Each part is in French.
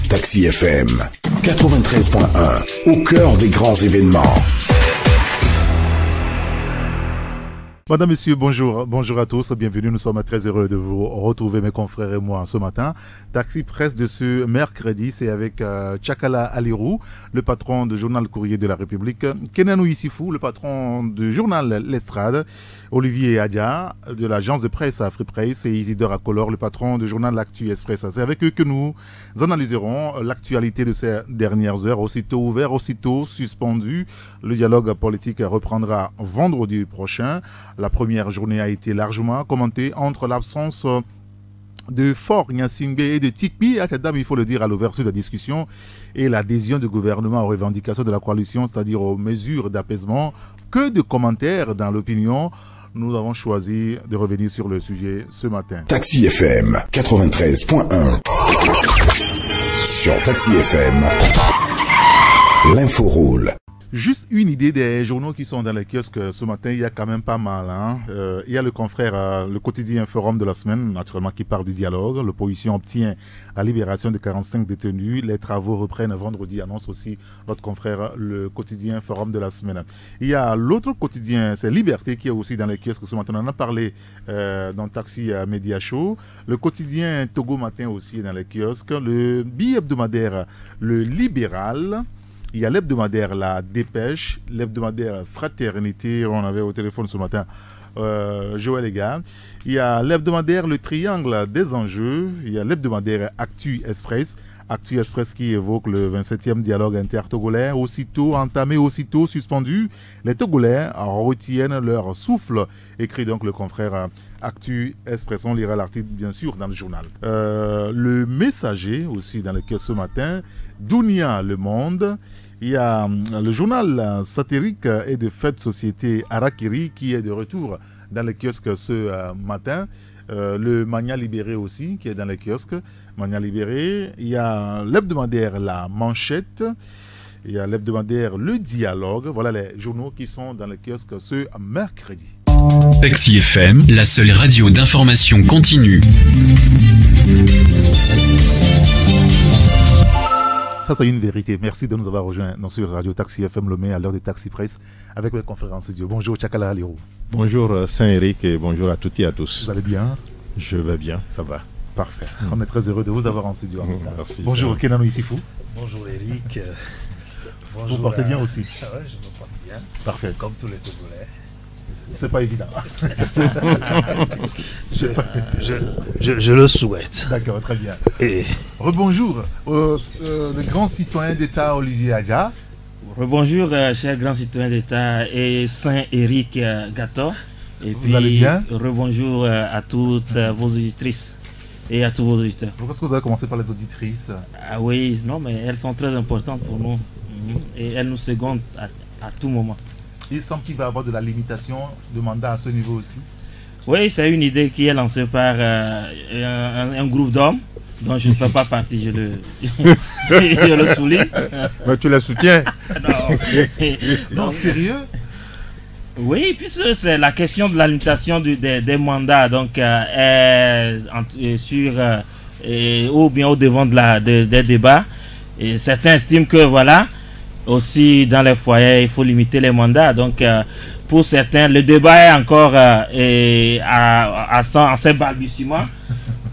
Taxi FM 93.1, au cœur des grands événements. Madame, Messieurs, bonjour. Bonjour à tous, bienvenue. Nous sommes très heureux de vous retrouver, mes confrères et moi, ce matin. Taxi Presse de ce mercredi, c'est avec Tchakala Alirou, le patron du journal Courrier de la République, Kenanou Issifou, le patron du journal L'Estrade, Olivier Adia, de l'agence de presse Free Press, et Isidore Akolor, le patron du journal L'Actu Express. C'est avec eux que nous analyserons l'actualité de ces dernières heures, aussitôt ouvert, aussitôt suspendu. Le dialogue politique reprendra vendredi prochain. La première journée a été largement commentée entre l'absence de Faure Gnassingbé et de Tikpi, il faut le dire, à l'ouverture de la discussion, et l'adhésion du gouvernement aux revendications de la coalition, c'est-à-dire aux mesures d'apaisement. Que de commentaires dans l'opinion. Nous avons choisi de revenir sur le sujet ce matin. Taxi FM 93.1. Sur Taxi FM, l'info roule. Juste une idée des journaux qui sont dans les kiosques ce matin, il y a quand même pas mal. Il y a le confrère, le quotidien Forum de la semaine, naturellement, qui parle du dialogue. L'opposition obtient la libération de 45 détenus. Les travaux reprennent vendredi, annonce aussi notre confrère, le quotidien Forum de la semaine. Il y a l'autre quotidien, c'est Liberté, qui est aussi dans les kiosques ce matin. On en a parlé dans Taxi Média Show. Le quotidien Togo Matin aussi est dans les kiosques. Le billet hebdomadaire, le Libéral. Il y a l'hebdomadaire La Dépêche, l'hebdomadaire Fraternité, on avait au téléphone ce matin Joël Ega. Il y a l'hebdomadaire Le Triangle des enjeux, il y a l'hebdomadaire Actu Express. Actu Express qui évoque le 27e dialogue inter-togolais, aussitôt entamé, aussitôt suspendu. Les Togolais retiennent leur souffle, écrit donc le confrère Actu Express. On lira l'article bien sûr dans le journal. Le Messager aussi dans le kiosque ce matin, Dunia Le Monde. Il y a le journal satirique et de faits de société Arakiri qui est de retour dans les kiosques ce matin. Le Mania Libéré aussi qui est dans les kiosques. Mania Libéré. Il y a l'hebdomadaire La Manchette. Il y a l'hebdomadaire Le Dialogue. Voilà les journaux qui sont dans les kiosques ce mercredi. Taxi FM, la seule radio d'information continue. Ça, c'est une vérité. Merci de nous avoir rejoints sur Radio Taxi FM Lomé à l'heure de Taxi Presse avec la conférence studio. Bonjour Tchakala Alirou. Bonjour Saint-Éric et bonjour à toutes et à tous. Vous allez bien? Je vais bien, ça va. Parfait. On est très heureux de vous avoir en studio. Merci. Bonjour Kenanou Issifou. Bonjour Eric. Bonjour, vous portez bien aussi? Ah ouais, je me porte bien. Parfait. Comme tous les Togolais. C'est pas évident. je le souhaite. D'accord, très bien. Et rebonjour, le grand citoyen d'État Olivier Adja. Rebonjour, cher grand citoyen d'État et Saint-Éric Gator. Et vous allez bien? Rebonjour à toutes vos auditrices et à tous vos auditeurs. Pourquoi est-ce que vous avez commencé par les auditrices? Ah oui, non, mais elles sont très importantes pour nous. Et elles nous secondent à tout moment. Il semble qu'il va y avoir de la limitation de mandat à ce niveau aussi. Oui, c'est une idée qui est lancée par un groupe d'hommes dont je ne fais pas partie, je le souligne. Mais tu les soutiens? Non, sérieux? Oui, puisque c'est la question de la limitation des mandats, donc ou bien au devant des débats. Et certains estiment que voilà, aussi dans les foyers, il faut limiter les mandats. Donc, pour certains, le débat est encore en ses balbutiements.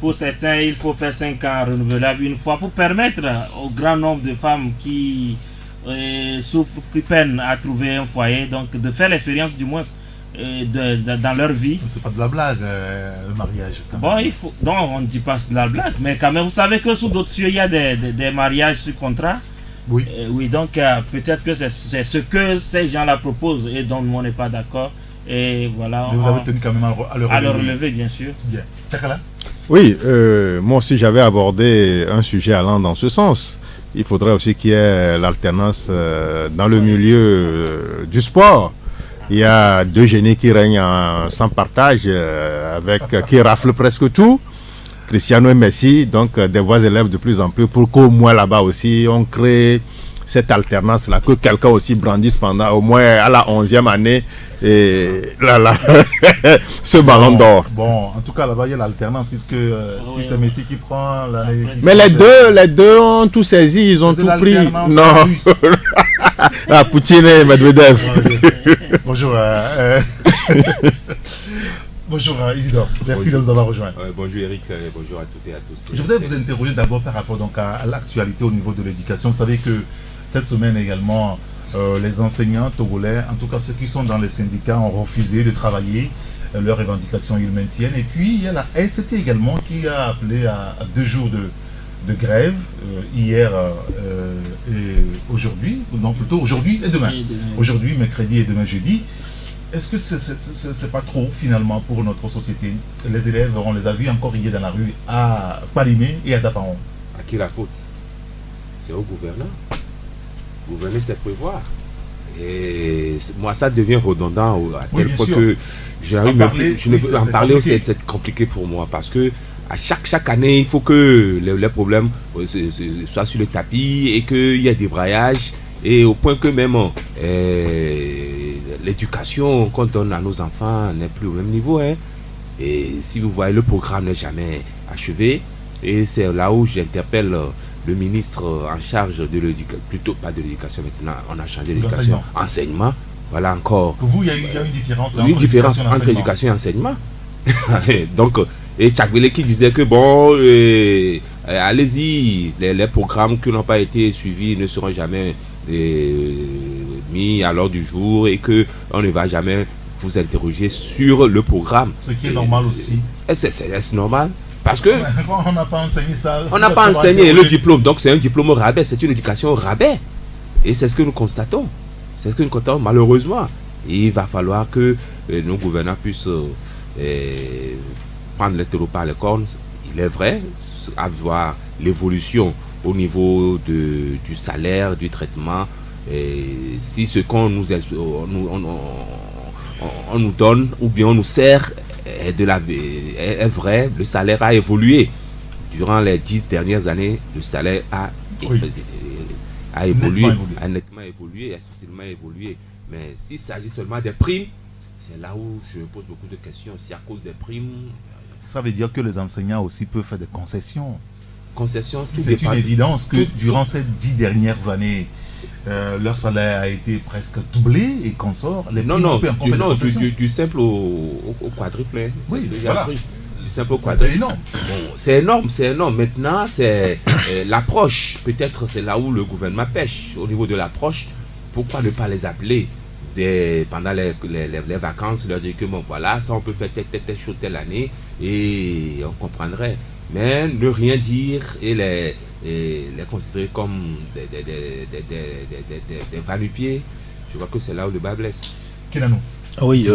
Pour certains, il faut faire 5 ans renouvelables une fois pour permettre au grand nombre de femmes qui souffrent, qui peinent à trouver un foyer, donc de faire l'expérience du moins dans leur vie. C'est pas de la blague, le mariage. Bon, non, on ne dit pas de la blague, mais quand même, vous savez que sous d'autres cieux, il y a des mariages sur contrat. Oui. Oui, donc peut-être que c'est ce que ces gens-là proposent et dont nous on n'est pas d'accord. Et voilà. Mais vous avez tenu quand même à le relever, bien sûr. Bien. Tchakala? Oui, moi aussi j'avais abordé un sujet allant dans ce sens. Il faudrait aussi qu'il y ait l'alternance dans le milieu du sport. Il y a deux génies qui règnent sans partage, qui raflent presque tout. Cristiano et Messi, donc des voix élèves de plus en plus pour qu'au moins là-bas aussi on crée cette alternance-là, que quelqu'un aussi brandisse pendant au moins à la 11e année et ce ballon d'or. Bon, en tout cas, là-bas, il y a l'alternance, puisque si c'est Messi qui prend l'année... Mais les deux ont tout saisi, ils ont tout pris. Non. Poutine et Medvedev. Bonjour. Bonjour Isidore, merci de nous avoir rejoints. Bonjour Eric, bonjour à toutes et à tous. Je voudrais vous interroger d'abord par rapport donc à l'actualité au niveau de l'éducation. Vous savez que cette semaine également, les enseignants togolais, en tout cas ceux qui sont dans les syndicats, ont refusé de travailler. Leurs revendications, ils maintiennent. Et puis il y a la SCT également qui a appelé à 2 jours de grève, hier et aujourd'hui, non plutôt aujourd'hui et demain. Aujourd'hui, mercredi et demain jeudi. Est-ce que c'est pas trop finalement pour notre société? Les élèves, on les a vus encore hier dans la rue à Palimé et à Dapaon. À qui la faute? C'est au gouverneur. Le gouverneur sait prévoir. Et moi, ça devient redondant à tel point que je ne peux en parler aussi, c'est compliqué pour moi parce que à chaque année, il faut que les problèmes soient sur le tapis et qu'il y ait des braillages et au point que même l'éducation qu'on donne à nos enfants n'est plus au même niveau. Hein. Et si vous voyez, le programme n'est jamais achevé. Et c'est là où j'interpelle le ministre en charge de l'éducation, plutôt pas de l'éducation maintenant, on a changé l'éducation, enseignement. Voilà encore. Pour vous, il y a une différence entre éducation et enseignement. Donc, et Tchakbele qui disait que bon, allez-y, les programmes qui n'ont pas été suivis ne seront jamais mis à l'ordre du jour et que on ne va jamais vous interroger sur le programme. Ce qui est normal aussi. C'est normal. Parce que on n'a pas enseigné ça. On n'a pas enseigné le diplôme. Donc c'est un diplôme au rabais, c'est une éducation au rabais. Et c'est ce que nous constatons. C'est ce que nous constatons malheureusement. Il va falloir que nos gouvernants puissent prendre le taureau par les cornes. Il est vrai, avoir l'évolution au niveau du salaire, du traitement. Et si ce qu'on nous on nous donne ou bien on nous sert est vrai, le salaire a évolué. Durant les 10 dernières années, le salaire a évolué, a nettement évolué, a essentiellement évolué. Mais s'il s'agit seulement des primes, c'est là où je me pose beaucoup de questions. Si à cause des primes... Ça veut dire que les enseignants aussi peuvent faire des concessions. C'est une évidence que durant ces 10 dernières années, leur salaire a été presque doublé et qu'on sort. Du simple au quadruple. Hein. Oui, voilà. Du simple au quadruple. C'est énorme. C'est énorme. Maintenant, c'est l'approche. Peut-être c'est là où le gouvernement pêche. Au niveau de l'approche, pourquoi ne pas les appeler pendant les vacances, leur dire que bon voilà, ça on peut faire telle chose telle année et on comprendrait. Mais ne rien dire et les considérer comme des va-nu-pieds, je vois que c'est là où le bas blesse. Oui,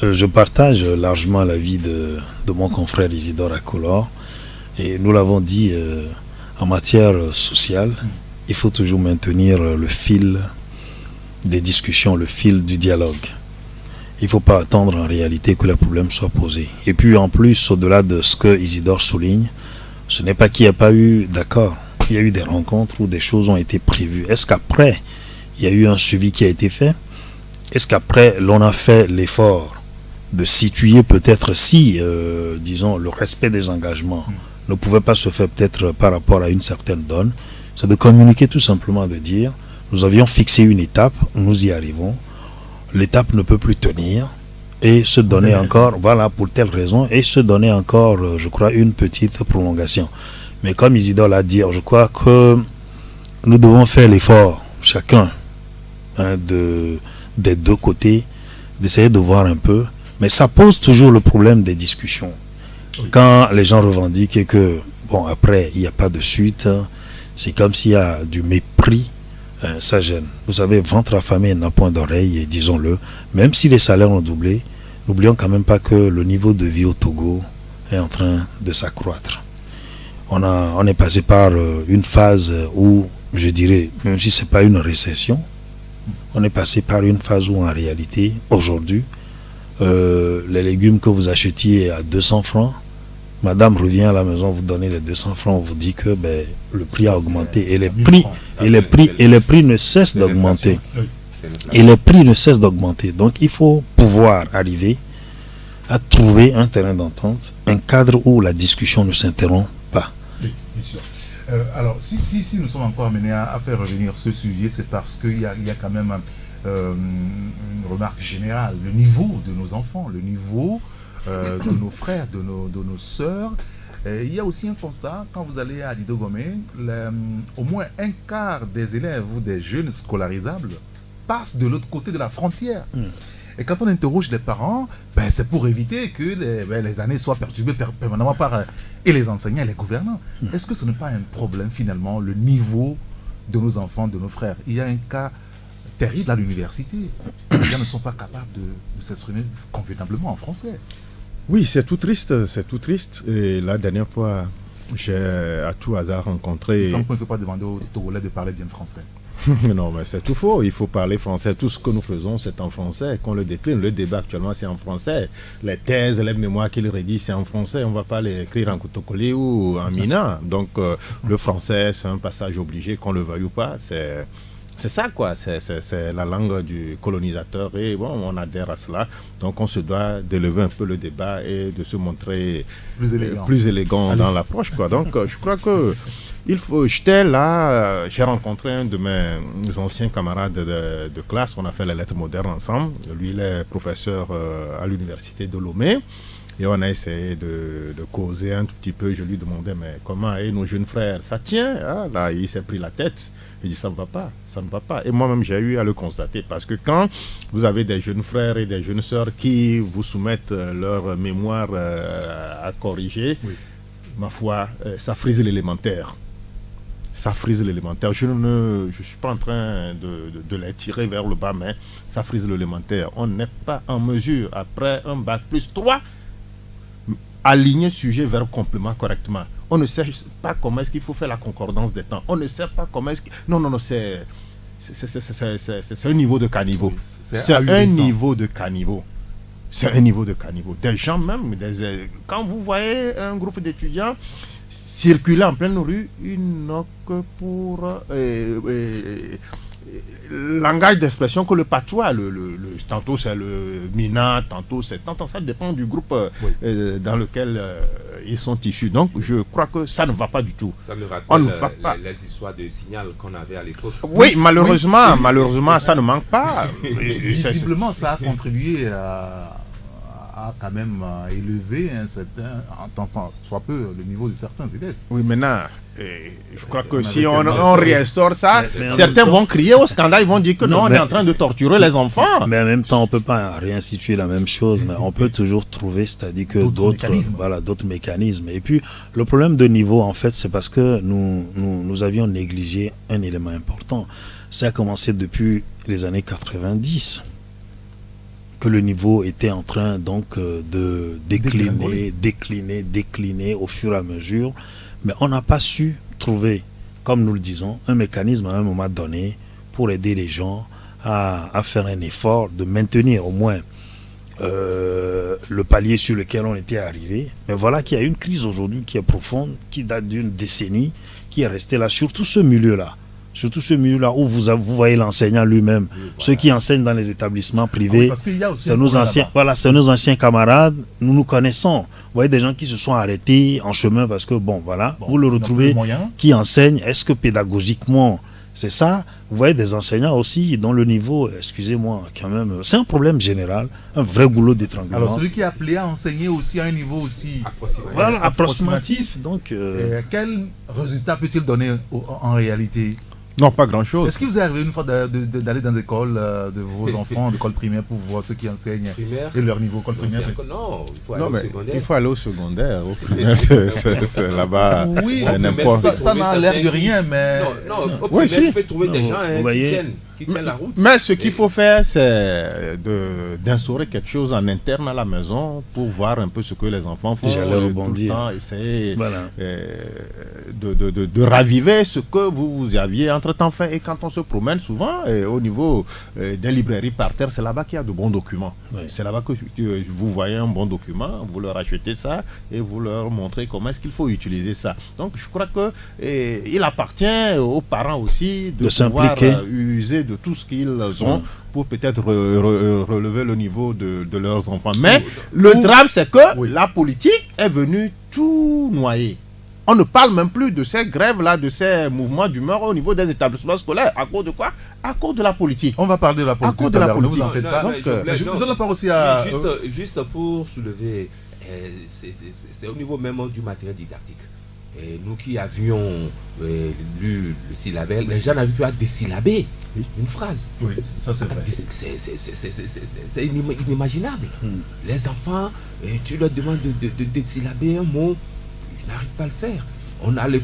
je partage largement l'avis de mon confrère Isidore Akolor. Et nous l'avons dit, en matière sociale, il faut toujours maintenir le fil des discussions, le fil du dialogue. Il ne faut pas attendre en réalité que les problèmes soient posés. Et puis en plus, au-delà de ce que Isidore souligne, ce n'est pas qu'il n'y a pas eu d'accord. Il y a eu des rencontres où des choses ont été prévues. Est-ce qu'après, il y a eu un suivi qui a été fait? Est-ce qu'après, l'on a fait l'effort de situer peut-être si, disons, le respect des engagements ne pouvait pas se faire peut-être par rapport à une certaine donne? C'est de communiquer tout simplement, de dire, nous avions fixé une étape, nous y arrivons. L'étape ne peut plus tenir et se donner encore, voilà, pour telle raison, et se donner encore, je crois, une petite prolongation. Mais comme Isidore l'a dit, je crois que nous devons faire l'effort, chacun, des deux côtés, d'essayer de voir un peu. Mais ça pose toujours le problème des discussions. Oui. Quand les gens revendiquent et que, bon, après, il n'y a pas de suite, c'est comme s'il y a du mépris. Ça gêne. Vous savez, ventre affamé n'a point d'oreille, et disons-le, même si les salaires ont doublé, n'oublions quand même pas que le niveau de vie au Togo est en train de s'accroître. On est passé par une phase où, je dirais, même si ce n'est pas une récession, on est passé par une phase où en réalité, aujourd'hui, les légumes que vous achetiez à 200 francs, Madame revient à la maison, vous donnez les 200 francs, on vous dit que le prix a augmenté et les prix ne cessent d'augmenter. Et les prix ne cessent d'augmenter. Donc il faut pouvoir arriver à trouver un terrain d'entente, un cadre où la discussion ne s'interrompt pas. Oui, bien sûr. Alors, si nous sommes encore amenés à faire revenir ce sujet, c'est parce qu'il y a quand même une remarque générale. Le niveau de nos enfants, le niveau de nos frères, de nos sœurs. Il y a aussi un constat, quand vous allez à Dido Gomé, au moins un quart des élèves ou des jeunes scolarisables passent de l'autre côté de la frontière. Et quand on interroge les parents, c'est pour éviter que les années soient perturbées permanemment par et les enseignants et les gouvernants. Est-ce que ce n'est pas un problème finalement, le niveau de nos enfants, de nos frères? Il y a un cas terrible à l'université. Les gens ne sont pas capables de s'exprimer convenablement en français. Oui, c'est tout triste, c'est tout triste. Et la dernière fois, j'ai à tout hasard rencontré... Il semble qu'on ne peut pas demander aux Togolais de parler bien français. Non, mais c'est tout faux. Il faut parler français. Tout ce que nous faisons, c'est en français. Qu'on le décline, le débat actuellement, c'est en français. Les thèses, les mémoires qu'il rédige, c'est en français. On ne va pas les écrire en Kotokoli ou en Mina. Donc, le français, c'est un passage obligé, qu'on le veuille ou pas. C'est ça, quoi. C'est la langue du colonisateur. Et bon, on adhère à cela. Donc, on se doit d'élever un peu le débat et de se montrer plus élégant dans l'approche, quoi. Donc, je crois que j'étais là, j'ai rencontré un de mes anciens camarades de classe, on a fait les lettres modernes ensemble. Lui, il est professeur à l'université de Lomé. Et on a essayé de causer un tout petit peu. Je lui demandais, mais comment est nos jeunes frères? Ça tient? Ah, là, il s'est pris la tête. Il dit, ça ne va pas, ça ne va pas. Et moi-même, j'ai eu à le constater. Parce que quand vous avez des jeunes frères et des jeunes sœurs qui vous soumettent leur mémoire à corriger, oui, ma foi, ça frise l'élémentaire. Ça frise l'élémentaire. Je ne suis pas en train de les tirer vers le bas, mais ça frise l'élémentaire. On n'est pas en mesure, après un bac plus 3, aligner sujet vers complément correctement. On ne sait pas comment est-ce qu'il faut faire la concordance des temps. On ne sait pas comment est-ce que... Non, c'est un niveau de caniveau. C'est un niveau de caniveau. C'est un niveau de caniveau. Des gens même, quand vous voyez un groupe d'étudiants circuler en pleine rue, une noque pour langage d'expression que le patois, tantôt c'est le mina, tantôt c'est... Ça dépend du groupe dans lequel ils sont issus. Donc je crois que ça ne va pas du tout. Ça me rappelle les histoires de signal qu'on avait à l'époque. Oui, malheureusement, ça ne manque pas. Visiblement, ça a contribué à quand même élever tant soit peu le niveau de certains élèves. Oui, maintenant, je crois que si on réinstaure ça, certains vont crier au scandale, ils vont dire que non, on est en train de torturer les enfants. Mais en même temps, on ne peut pas réinstituer la même chose, mais on peut toujours trouver, c'est-à-dire que d'autres mécanismes. Et puis, le problème de niveau, en fait, c'est parce que nous avions négligé un élément important. Ça a commencé depuis les années 90. Que le niveau était en train donc de décliner au fur et à mesure, mais on n'a pas su trouver, comme nous le disons, un mécanisme à un moment donné pour aider les gens à faire un effort de maintenir au moins le palier sur lequel on était arrivé. Mais voilà qu'il y a une crise aujourd'hui qui est profonde, qui date d'une décennie, qui est restée là, surtout ce milieu-là. Surtout ce milieu-là où vous voyez l'enseignant lui-même. Oui, voilà. Ceux qui enseignent dans les établissements privés, c'est nos anciens camarades, nous nous connaissons. Vous voyez des gens qui se sont arrêtés en chemin parce que, vous le retrouvez, qui enseigne. Est-ce que pédagogiquement, c'est ça? Vous voyez des enseignants aussi dont le niveau, excusez-moi, quand même, c'est un problème général, un vrai goulot d'étranglement. Alors celui qui est appelé à enseigner aussi à un niveau aussi approximatif. Donc, quel résultat peut-il donner en réalité? Non, pas grand-chose. Est-ce que vous est arrivé une fois d'aller dans l'école de vos enfants, d'école primaire, pour voir ceux qui enseignent et leur niveau école primaire? Non, il faut aller au secondaire. Il faut aller au secondaire. C'est là-bas. Oui, ça n'a l'air de rien, mais... Non, au primaire, tu peux trouver des gens qui tiennent. qui tient la route. Mais ce qu'il faut faire, c'est d'instaurer quelque chose en interne à la maison pour voir un peu ce que les enfants font. J'allais rebondir. Essayer de raviver ce que vous aviez entre-temps fait. Et quand on se promène souvent, au niveau des librairies par terre, c'est là-bas qu'il y a de bons documents. Oui. C'est là-bas que vous voyez un bon document, vous leur achetez ça et vous leur montrez comment est-ce qu'il faut utiliser ça. Donc je crois qu'il appartient aux parents aussi de pouvoir user de tout ce qu'ils ont pour peut-être relever le niveau de leurs enfants. Mais le drame, c'est que la politique est venue tout noyer. On ne parle même plus de ces grèves-là, de ces mouvements d'humeur au niveau des établissements scolaires. À cause de quoi? À cause de la politique. On va parler de la politique. À cause de la politique. Ne vous en faites pas. Je vous donne la parole aussi à... Juste pour soulever, c'est au niveau même du matériel didactique. Et nous qui avions lu le syllabel, les gens n'avaient plus à désyllaber une phrase. Oui, ça c'est vrai. C'est inimaginable. Les enfants, tu leur demandes de désyllaber un mot, ils n'arrivent pas à le faire.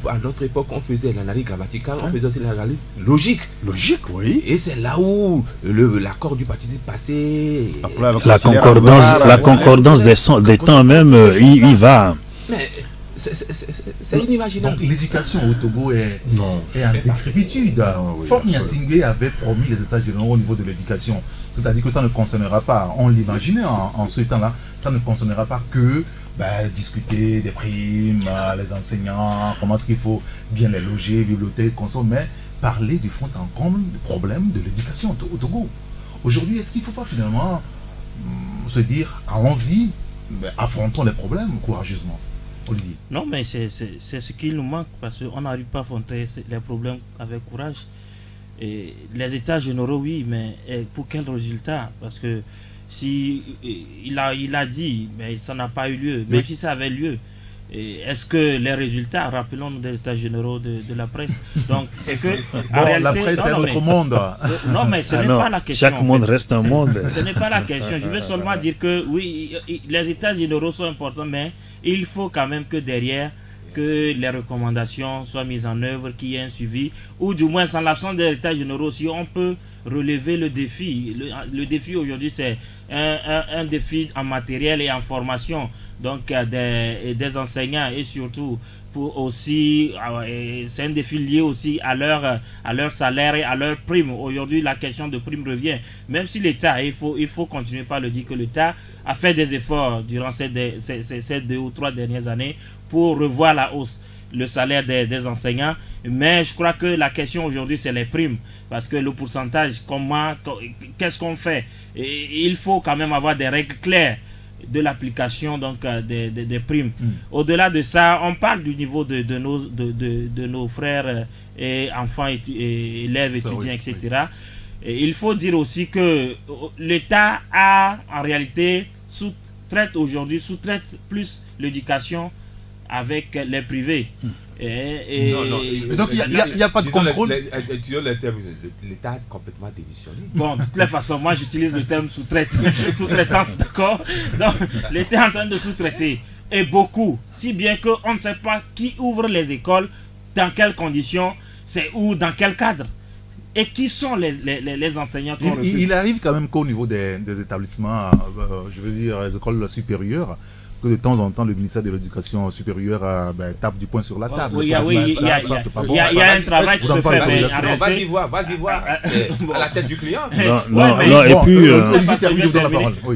À notre époque, on faisait l'analyse grammaticale, on faisait aussi l'analyse logique. Logique, oui. Et c'est là où l'accord du participe passé. La concordance des temps même, il va. Mais c'est inimaginable. L'éducation au Togo est en décrépitude. Faure Gnassingbé avait promis les États généraux au niveau de l'éducation. C'est-à-dire que ça ne concernera pas, on l'imaginait en ce temps-là, ça ne concernera pas que discuter des primes, les enseignants, comment est-ce qu'il faut bien les loger, bibliothèques, consommer, mais parler du fond en comble du problème de l'éducation au Togo. Aujourd'hui, est-ce qu'il ne faut pas finalement se dire, allons-y, affrontons les problèmes courageusement? Olivier. Non, mais c'est ce qui nous manque, parce qu'on n'arrive pas à affronter les problèmes avec courage. Et les états généraux, oui, mais pour quel résultat? Parce que si il a dit, mais ça n'a pas eu lieu, même si ça avait lieu. Est-ce que les résultats, rappelons-nous des états généraux de la presse, donc c'est que en réalité, la presse c'est notre monde. Non, mais ce n'est pas la question. Chaque monde reste un monde. Ce n'est pas la question. Je veux seulement dire que oui, les états généraux sont importants, mais il faut quand même que derrière, que les recommandations soient mises en œuvre, qu'il y ait un suivi, ou du moins en l'absence des états généraux, si on peut relever le défi. Le défi aujourd'hui, c'est un défi en matériel et en formation, donc des enseignants, et surtout pour aussi, c'est un défi lié aussi à leur salaire et à leur prime. Aujourd'hui, la question de prime revient. Même si l'État, il faut continuer par le dire que l'État a fait des efforts durant ces 2 ou 3 dernières années pour revoir la hausse, le salaire des enseignants. Mais je crois que la question aujourd'hui, c'est les primes. Parce que le pourcentage, qu'est-ce qu'on fait? Et il faut quand même avoir des règles claires de l'application donc des primes. Au-delà de ça, on parle du niveau de nos frères et enfants, élèves, étudiants, etc. Et il faut dire aussi que l'État a en réalité sous-traite plus l'éducation avec les privés. Donc il n'y a pas de contrôle. L'État a complètement démissionné. Bon, de toutes les façons, moi j'utilise le terme sous-traitance, d'accord? Donc l'État est en train de sous-traiter. Et beaucoup, si bien qu'on ne sait pas qui ouvre les écoles, dans quelles conditions, c'est où, dans quel cadre. Et qui sont les enseignants qu'on recrute? Il arrive quand même qu'au niveau des établissements, je veux dire les écoles supérieures, que de temps en temps le ministère de l'Éducation supérieure tape du poing sur la table. Oui, il y a un travail qui se fait. Mais vas-y voir, à la tête du client. Et puis...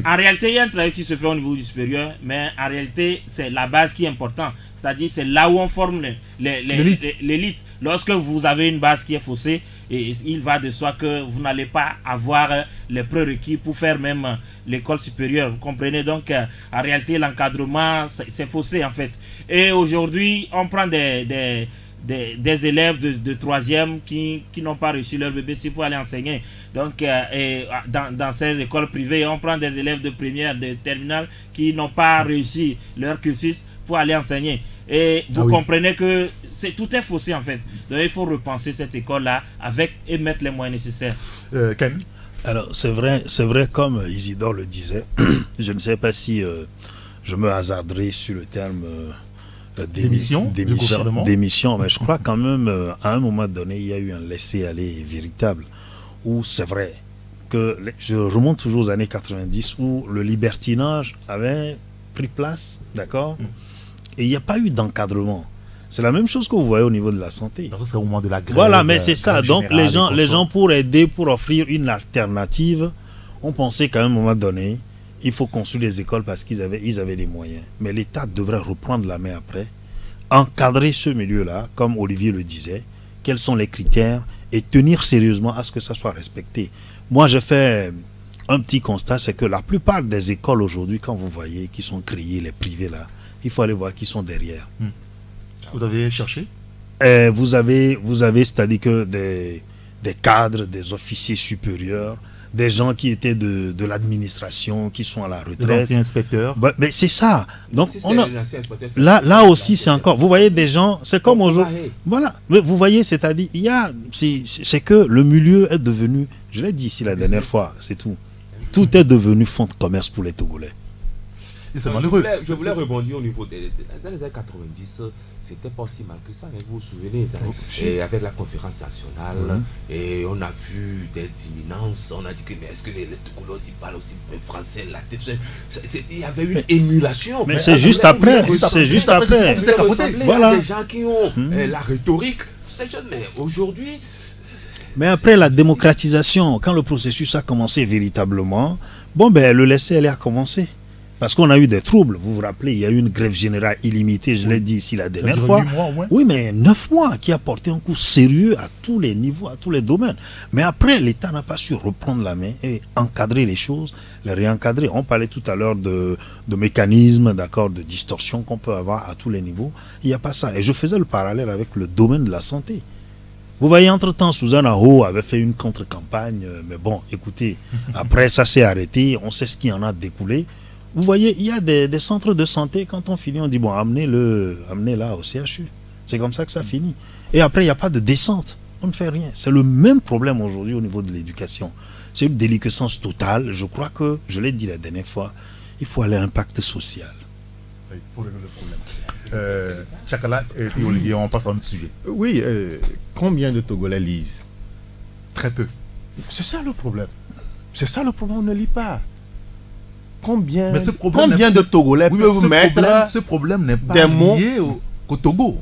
En réalité, il y a un travail qui se fait au niveau du supérieur, mais en réalité, c'est la base qui est importante. C'est-à-dire, c'est là où on forme l'élite. Lorsque vous avez une base qui est faussée, et il va de soi que vous n'allez pas avoir les prérequis pour faire même l'école supérieure. Vous comprenez? Donc, en réalité, l'encadrement, c'est faussé en fait. Et aujourd'hui, on prend des élèves de 3e qui n'ont pas reçu leur BBC pour aller enseigner. Donc, dans ces écoles privées, on prend des élèves de première, de terminale qui n'ont pas réussi leur cursus pour aller enseigner. Et vous comprenez que tout est faussé en fait. Donc il faut repenser cette école-là et mettre les moyens nécessaires. Ken? Alors c'est vrai comme Isidore le disait. Je ne sais pas si je me hasarderai sur le terme démission, mais je crois quand même à un moment donné il y a eu un laisser-aller véritable où c'est vrai que je remonte toujours aux années 90 où le libertinage avait pris place, d'accord, et il n'y a pas eu d'encadrement. C'est la même chose que vous voyez au niveau de la santé. C'est au moment de la grève. Voilà, mais c'est ça. Donc les gens pour aider, pour offrir une alternative, on pensait qu'à un moment donné, il faut construire des écoles parce qu'ils avaient des moyens. Mais l'État devrait reprendre la main après, encadrer ce milieu-là, comme Olivier le disait, quels sont les critères et tenir sérieusement à ce que ça soit respecté. Moi, j'ai fait un petit constat, c'est que la plupart des écoles aujourd'hui, quand vous voyez qui sont créées, les privées là, il faut aller voir qui sont derrière. Vous avez cherché? Vous avez c'est-à-dire que des cadres, des officiers supérieurs, des gens qui étaient de l'administration, qui sont à la retraite. Des anciens inspecteurs. Mais c'est ça. Donc, là aussi, c'est encore... Vous voyez des gens, c'est comme aujourd'hui... Voilà. Mais vous voyez, c'est-à-dire, c'est que le milieu est devenu... Je l'ai dit ici la dernière fois, c'est tout. Tout est devenu fonds de commerce pour les Togolais. C'est malheureux. Je voulais rebondir au niveau des années 90. C'était pas aussi mal que ça, hein, vous vous souvenez, et avec la conférence nationale, et on a vu des imminences, on a dit que mais est-ce que les Togolais aussi parlent aussi français, la tête, il y avait une émulation. Mais c'est juste après, c'est juste après. Voilà. Des gens qui ont la rhétorique, mais aujourd'hui... Mais après la démocratisation, quand le processus a commencé véritablement, bon ben le laisser-aller a commencé. Parce qu'on a eu des troubles, vous vous rappelez, il y a eu une grève générale illimitée, je l'ai dit ici la dernière fois. Oui, mais 9 mois qui a porté un coup sérieux à tous les niveaux, à tous les domaines. Mais après, l'État n'a pas su reprendre la main et encadrer les choses, les réencadrer. On parlait tout à l'heure de mécanismes, d'accord, de distorsion qu'on peut avoir à tous les niveaux. Il n'y a pas ça. Et je faisais le parallèle avec le domaine de la santé. Vous voyez, entre-temps, Suzanne Aho avait fait une contre-campagne, mais bon, écoutez, après ça s'est arrêté, on sait ce qui en a découlé. Vous voyez, il y a des centres de santé, quand on finit, on dit, bon, amenez-la au CHU. C'est comme ça que ça finit. Et après, il n'y a pas de descente. On ne fait rien. C'est le même problème aujourd'hui au niveau de l'éducation. C'est une déliquescence totale. Je crois que, je l'ai dit la dernière fois, il faut aller à un pacte social. Oui, pour le problème. Chakala et Olivier, on passe à un autre sujet. Oui, combien de Togolais lisent? Très peu. C'est ça le problème. C'est ça le problème, on ne lit pas. Combien de Togolais peuvent mettre... Ce problème n'est pas lié au Togo.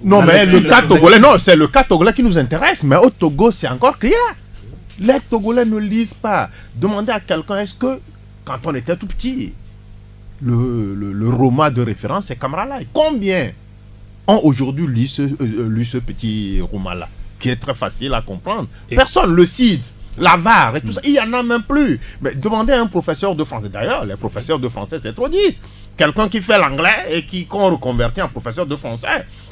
Non, mais le cas togolais, non, c'est le cas togolais qui nous intéresse. Mais au Togo, c'est encore clair. Les Togolais ne lisent pas. Demandez à quelqu'un, est-ce que, quand on était tout petit, le roman de référence, c'est Camara. Combien ont aujourd'hui lu ce petit roman-là, qui est très facile à comprendre? Personne le cite. La VAR et tout ça, il n'y en a même plus. Mais demandez à un professeur de français. D'ailleurs, les professeurs de français, c'est trop dit. Quelqu'un qui fait l'anglais et qu'on reconvertit en professeur de français.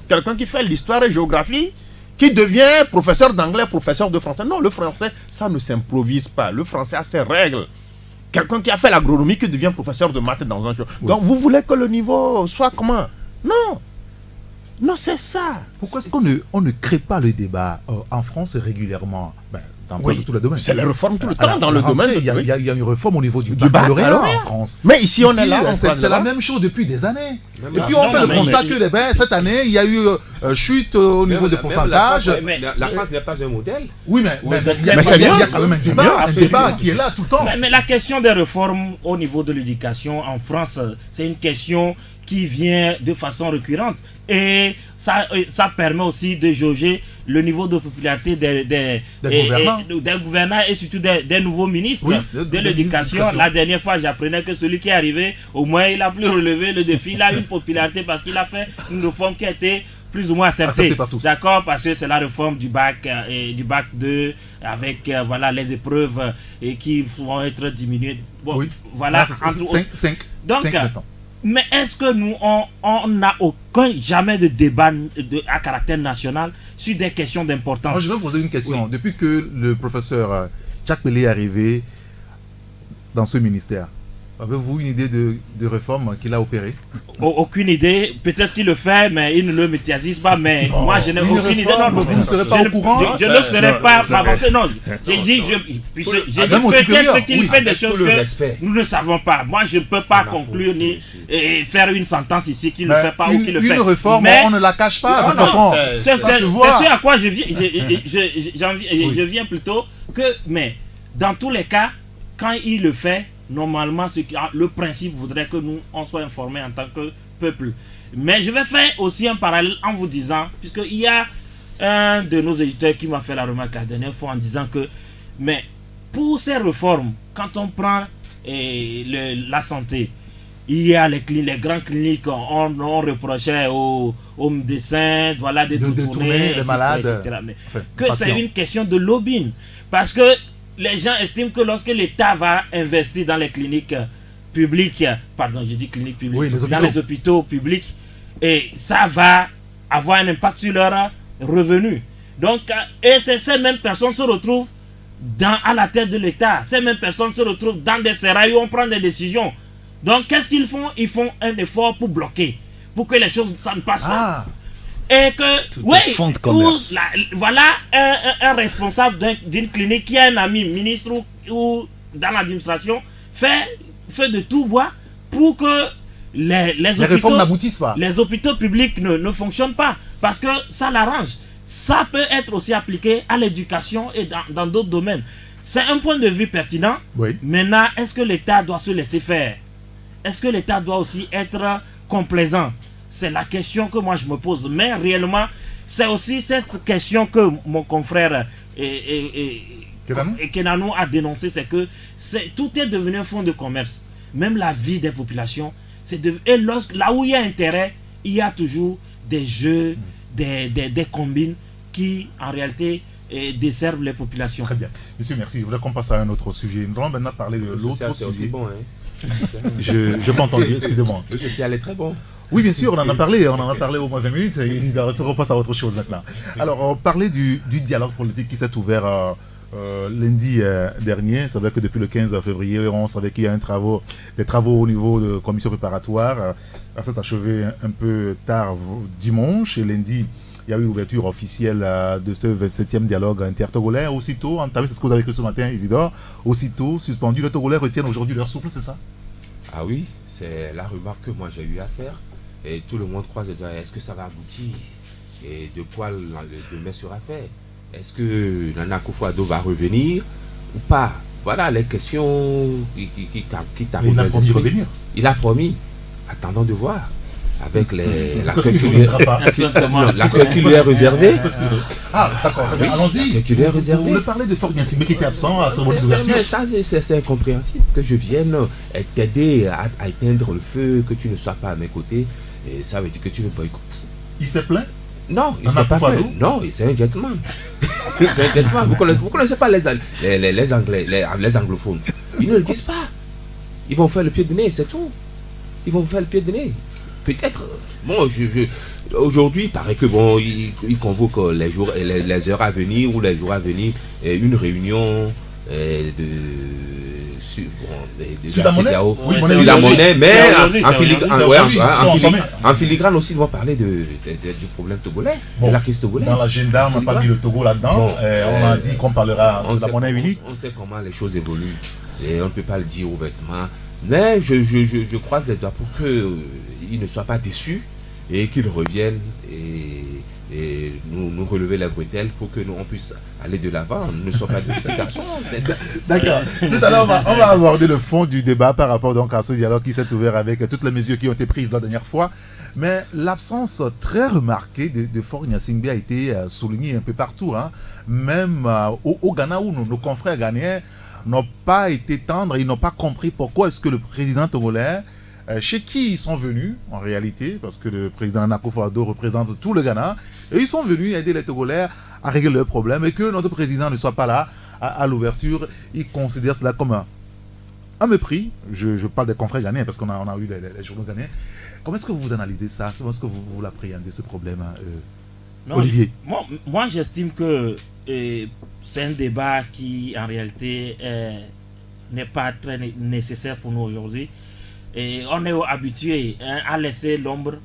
Quelqu'un qui fait l'histoire et géographie, qui devient professeur d'anglais, professeur de français. Non, le français, ça ne s'improvise pas. Le français a ses règles. Quelqu'un qui a fait l'agronomie, qui devient professeur de maths dans un show. Oui. Donc, vous voulez que le niveau soit comment? Non. Non, c'est ça. Pourquoi est-ce qu'on ne crée pas le débat en France régulièrement? Dans tous les domaines. C'est la réforme tout le temps dans le domaine. Il y a une réforme au niveau du baccalauréat en France. Mais ici, on est là. C'est la même chose depuis des années. Et puis on fait le constat que cette année, il y a eu chute au niveau des pourcentages. La France n'est pas un modèle. Oui, mais il y a quand même un débat qui est là tout le temps. Mais la question des réformes au niveau de l'éducation en France, c'est une question qui vient de façon récurrente. Et ça permet aussi de jauger le niveau de popularité des gouvernants et surtout des nouveaux ministres de l'éducation. La dernière fois, j'apprenais que celui qui est arrivé, au moins, il a pu relever le défi. Il a une popularité parce qu'il a fait une réforme qui a été plus ou moins acceptée. D'accord, parce que c'est la réforme du bac et du bac 2 avec voilà, les épreuves et qui vont être diminuées. Bon, voilà, entre autres. 5 maintenant. Mais est-ce que nous, on n'a jamais de débat à caractère national sur des questions d'importance? Je vais vous poser une question. Oui. Depuis que le professeur Jacques Pelé est arrivé dans ce ministère, avez-vous une idée de réforme qu'il a opérée? Aucune idée. Peut-être qu'il le fait, mais il ne le médiatise pas. Mais moi, je n'ai aucune idée. Non, vous ne serez pas au courant? Je ne serai pas avancé. Non, j'ai dit peut-être qu'il fait des choses que nous ne savons pas. Moi, je ne peux pas conclure ni faire une sentence ici qu'il ne fait pas ou qu'il le fait. Une réforme, on ne la cache pas. De toute façon, c'est ce à quoi je viens plutôt Mais dans tous les cas, quand il le fait, normalement, le principe voudrait que nous, on soit informés en tant que peuple. Mais je vais faire aussi un parallèle en vous disant, puisqu'il y a un de nos éditeurs qui m'a fait la remarque la dernière fois en disant que, mais pour ces réformes, quand on prend la santé, il y a les grandes cliniques, on reprochait aux médecins, voilà, de détourner les malades, etc. Mais que c'est une question de lobbying. Parce que les gens estiment que lorsque l'État va investir dans les cliniques publiques, pardon, je dis cliniques publiques, oui, dans les hôpitaux publics, et ça va avoir un impact sur leurs revenus. Donc, et ces mêmes personnes se retrouvent à la tête de l'État. Ces mêmes personnes se retrouvent dans des sérails où on prend des décisions. Donc, qu'est-ce qu'ils font? Ils font un effort pour bloquer, pour que les choses ça ne passent pas. Et que, voilà un responsable d'une clinique qui a un ami ministre ou dans l'administration fait de tout bois pour que les réformes n'aboutissent pas. Les hôpitaux publics ne fonctionnent pas parce que ça l'arrange. Ça peut être aussi appliqué à l'éducation et dans d'autres domaines. C'est un point de vue pertinent. Oui. Maintenant, est-ce que l'État doit se laisser faire? Est-ce que l'État doit aussi être complaisant? C'est la question que moi je me pose. Mais réellement, c'est aussi cette question que mon confrère Kenanou a dénoncé, c'est que tout est devenu un fonds de commerce. Même la vie des populations. Et là où il y a intérêt, il y a toujours des jeux, des combines qui, en réalité, desservent les populations. Très bien. Monsieur, merci. Je voudrais qu'on passe à un autre sujet. Nous allons maintenant parler de l'autre sujet. Bon, hein. Je n'ai pas entendu, excusez-moi. Le social est très bon. Oui, bien sûr, on en a parlé au moins 20 minutes. On passe à autre chose maintenant. Alors, on parlait du dialogue politique qui s'est ouvert lundi dernier. C'est vrai que depuis le 15 février, on savait qu'il y a des travaux au niveau de commission préparatoire. Ça s'est achevé un peu tard dimanche et lundi. Il y a eu l'ouverture officielle de ce 27e dialogue intertogolais. Aussitôt, entamé, c'est ce que vous avez écrit ce matin, Isidore, aussitôt suspendu. Les Togolais retiennent aujourd'hui leur souffle, c'est ça? Ah oui, c'est la remarque que moi j'ai eu à faire. Et tout le monde croise les doigts. Est-ce que ça va aboutir? Et de quoi le demain sera fait? Est-ce que Nana Akufo-Addo va revenir ou pas? Voilà les questions qui t'arrivent. Il a promis de revenir. Il a promis. Attendons de voir. Avec l'accueil qui lui est réservé. Ah, d'accord. Allons-y. Vous voulez parler de Faure Gnassingbé qui était absent à ce moment d'ouverture? Mais ça, c'est incompréhensible que je vienne t'aider à éteindre le feu, que tu ne sois pas à mes côtés. Et ça veut dire que tu me boycottes. Il s'est plaint? Non, il ne s'est pas plaint. Non, c'est un gentleman. C'est un gentleman. Vous connaissez pas les Anglais, les anglophones. Ils ne le disent pas. Ils vont faire le pied de nez, c'est tout. Ils vont faire le pied de nez. Peut-être, bon, aujourd'hui, il paraît que bon, il convoque les heures à venir ou les jours à venir, une réunion sur la monnaie, mais en filigrane aussi, ils vont parler du problème togolais, de la crise togolaise. Dans l'agenda, on n'a pas mis le Togo là-dedans. On a dit qu'on parlera de la monnaie unique. On sait comment les choses évoluent et on ne peut pas le dire ouvertement. Mais je croise les doigts pour qu'ils ne soient pas déçus et qu'ils reviennent et nous relever la bretelle pour que nous on puisse aller de l'avant. Ne soient pas de petits garçons. D'accord. Tout à l'heure, on va aborder le fond du débat par rapport donc à ce dialogue qui s'est ouvert avec toutes les mesures qui ont été prises la dernière fois. Mais l'absence très remarquée de Faure Gnassingbé a été soulignée un peu partout. Hein. Même au Ghana où nos confrères ghanéens n'ont pas été tendres, ils n'ont pas compris pourquoi est-ce que le président togolais, chez qui ils sont venus en réalité, parce que le président Nana Akufo-Addo représente tout le Ghana, et ils sont venus aider les Togolais à régler leurs problèmes, et que notre président ne soit pas là à l'ouverture, ils considèrent cela comme un mépris. Je parle des confrères ghanéens, parce qu'on a eu les journaux ghanéens. Comment est-ce que vous analysez ça? Comment est-ce que vous l'appréhendez, ce problème, Olivier? Moi, j'estime que c'est un débat qui, en réalité, n'est pas très nécessaire pour nous aujourd'hui. Et on est habitué à laisser l'ombre,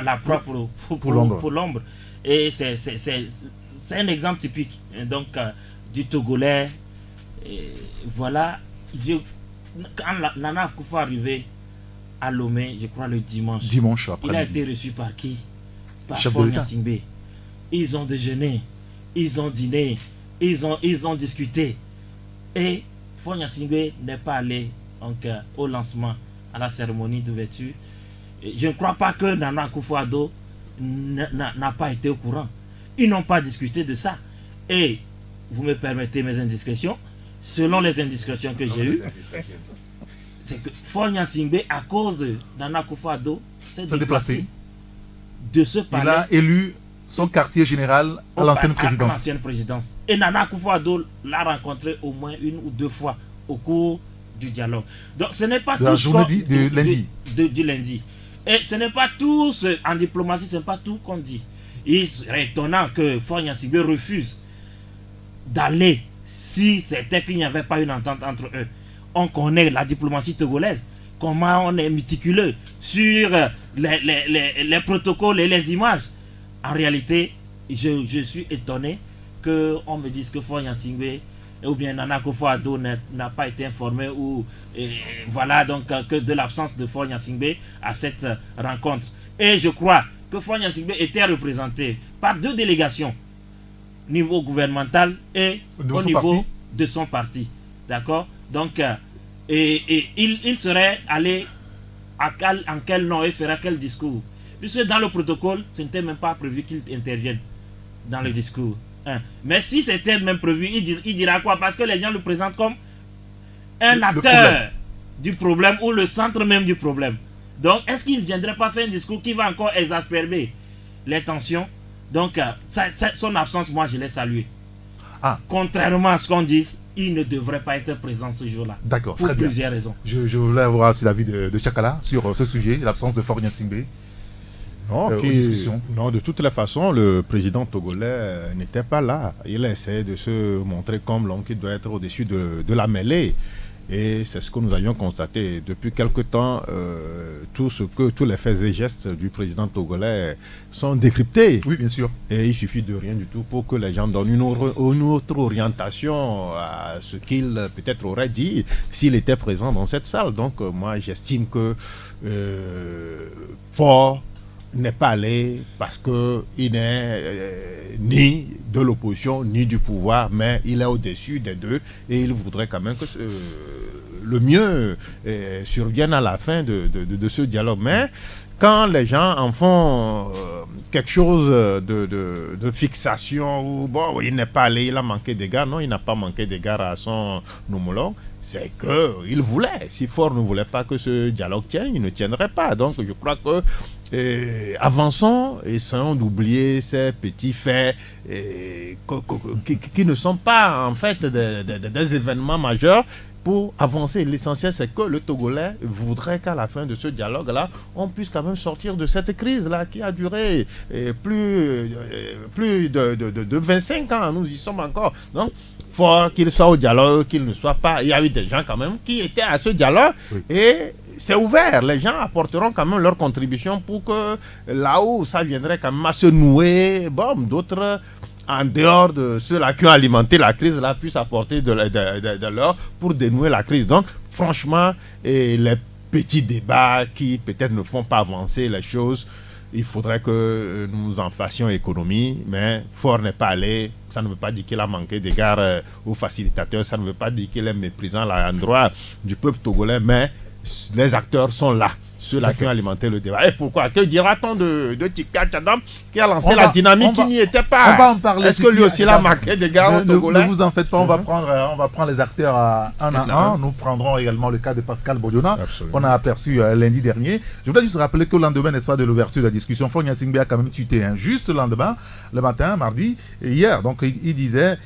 la proie pour l'ombre. Et c'est un exemple typique donc, du Togolais. Et voilà, quand Nana Akufo est arrivé à Lomé, je crois le dimanche après il a été reçu par qui? Par Faure Gnassingbé. Ils ont déjeuné, ils ont dîné. ils ont discuté. Et Faure Gnassingbé n'est pas allé donc, au lancement, à la cérémonie d'ouverture. Je ne crois pas que Nana Akufo-Addo n'a pas été au courant. Ils n'ont pas discuté de ça. Et vous me permettez mes indiscrétions. Selon les indiscrétions que j'ai eues, c'est que Faure Gnassingbé, à cause de Nana Akufo-Addo, s'est déplacé de ce palais. Il a élu son quartier général à l'ancienne présidence. Et Nana Akufo-Addo l'a rencontré au moins 1 ou 2 fois au cours du dialogue. Donc ce n'est pas de la journée de lundi. Du lundi. Et ce n'est pas tout, en diplomatie, ce n'est pas tout qu'on dit. Il serait étonnant que Faure Gnassingbé refuse d'aller si c'était qu'il n'y avait pas une entente entre eux. On connaît la diplomatie togolaise, comment on est méticuleux sur les protocoles et les images. En réalité, je suis étonné qu'on me dise que Faure Gnassingbé ou bien Nana Akufo-Addo n'a pas été informé ou voilà donc que de l'absence de Faure Gnassingbé à cette rencontre. Et je crois que Faure Gnassingbé était représenté par 2 délégations, niveau gouvernemental et au niveau de son parti. D'accord? Donc, il serait allé en quel nom et fera quel discours? Puisque dans le protocole, ce n'était même pas prévu qu'il intervienne dans le discours. Mais si c'était même prévu, il dira quoi? Parce que les gens le présentent comme un acteur du problème ou le centre même du problème. Donc, est-ce qu'il ne viendrait pas faire un discours qui va encore exasperber les tensions? Donc, son absence, moi, je l'ai salué. Contrairement à ce qu'on dit, il ne devrait pas être présent ce jour-là. D'accord, très bien. Pour plusieurs raisons. Je voulais avoir aussi l'avis de Tchakala sur ce sujet, l'absence de Faure Gnassingbé. Non, de toutes les façons, le président togolais n'était pas là. Il essayait de se montrer comme l'homme qui doit être au-dessus de la mêlée. Et c'est ce que nous avions constaté. Depuis quelque temps, tous les faits et gestes du président togolais sont décryptés. Oui, bien sûr. Et il suffit de rien du tout pour que les gens donnent une autre orientation à ce qu'il peut-être aurait dit s'il était présent dans cette salle. Donc, moi, j'estime que Faure n'est pas allé parce qu'il n'est ni de l'opposition ni du pouvoir, mais il est au-dessus des deux et il voudrait quand même que le mieux survienne à la fin de ce dialogue. Mais quand les gens en font quelque chose de fixation, ou bon, il n'est pas allé, il a manqué d'égard, non, il n'a pas manqué d'égard à son homologue, c'est qu'il voulait. Si Faure ne voulait pas que ce dialogue tienne, il ne tiendrait pas. Donc je crois que avançons, essayons d'oublier ces petits faits qui ne sont pas en fait des événements majeurs pour avancer. L'essentiel, c'est que le Togolais voudrait qu'à la fin de ce dialogue-là, on puisse quand même sortir de cette crise-là qui a duré plus de 25 ans. Nous y sommes encore. Donc, Faure qu'il soit au dialogue, qu'il ne soit pas. Il y a eu des gens quand même qui étaient à ce dialogue et c'est ouvert. Les gens apporteront quand même leur contribution pour que là où ça viendrait quand même à se nouer, bon, d'autres en dehors de ceux-là qui ont alimenté la crise là puissent apporter de l'or pour dénouer la crise. Donc franchement, les petits débats qui peut-être ne font pas avancer les choses, il faudrait que nous en fassions économie, mais Faure n'est pas allé. Ça ne veut pas dire qu'il a manqué d'égard aux facilitateurs, ça ne veut pas dire qu'il est méprisant à l'endroit du peuple togolais, mais les acteurs sont là, ceux-là qui ont alimenté le débat. Et pourquoi? Que dira-t-on de Tika Tchadam qui a lancé la dynamique qui n'y était pas? On va en parler. Est-ce que lui aussi a manqué d'égard au Togolais? Ne vous en faites pas, on va prendre les acteurs un à un. Nous prendrons également le cas de Pascal Bodiona, qu'on a aperçu lundi dernier. Je voudrais juste rappeler que le lendemain, n'est-ce pas, de l'ouverture de la discussion, Faure Gnassingbé a quand même tuité, juste le lendemain, le matin, mardi, et hier. Donc il disait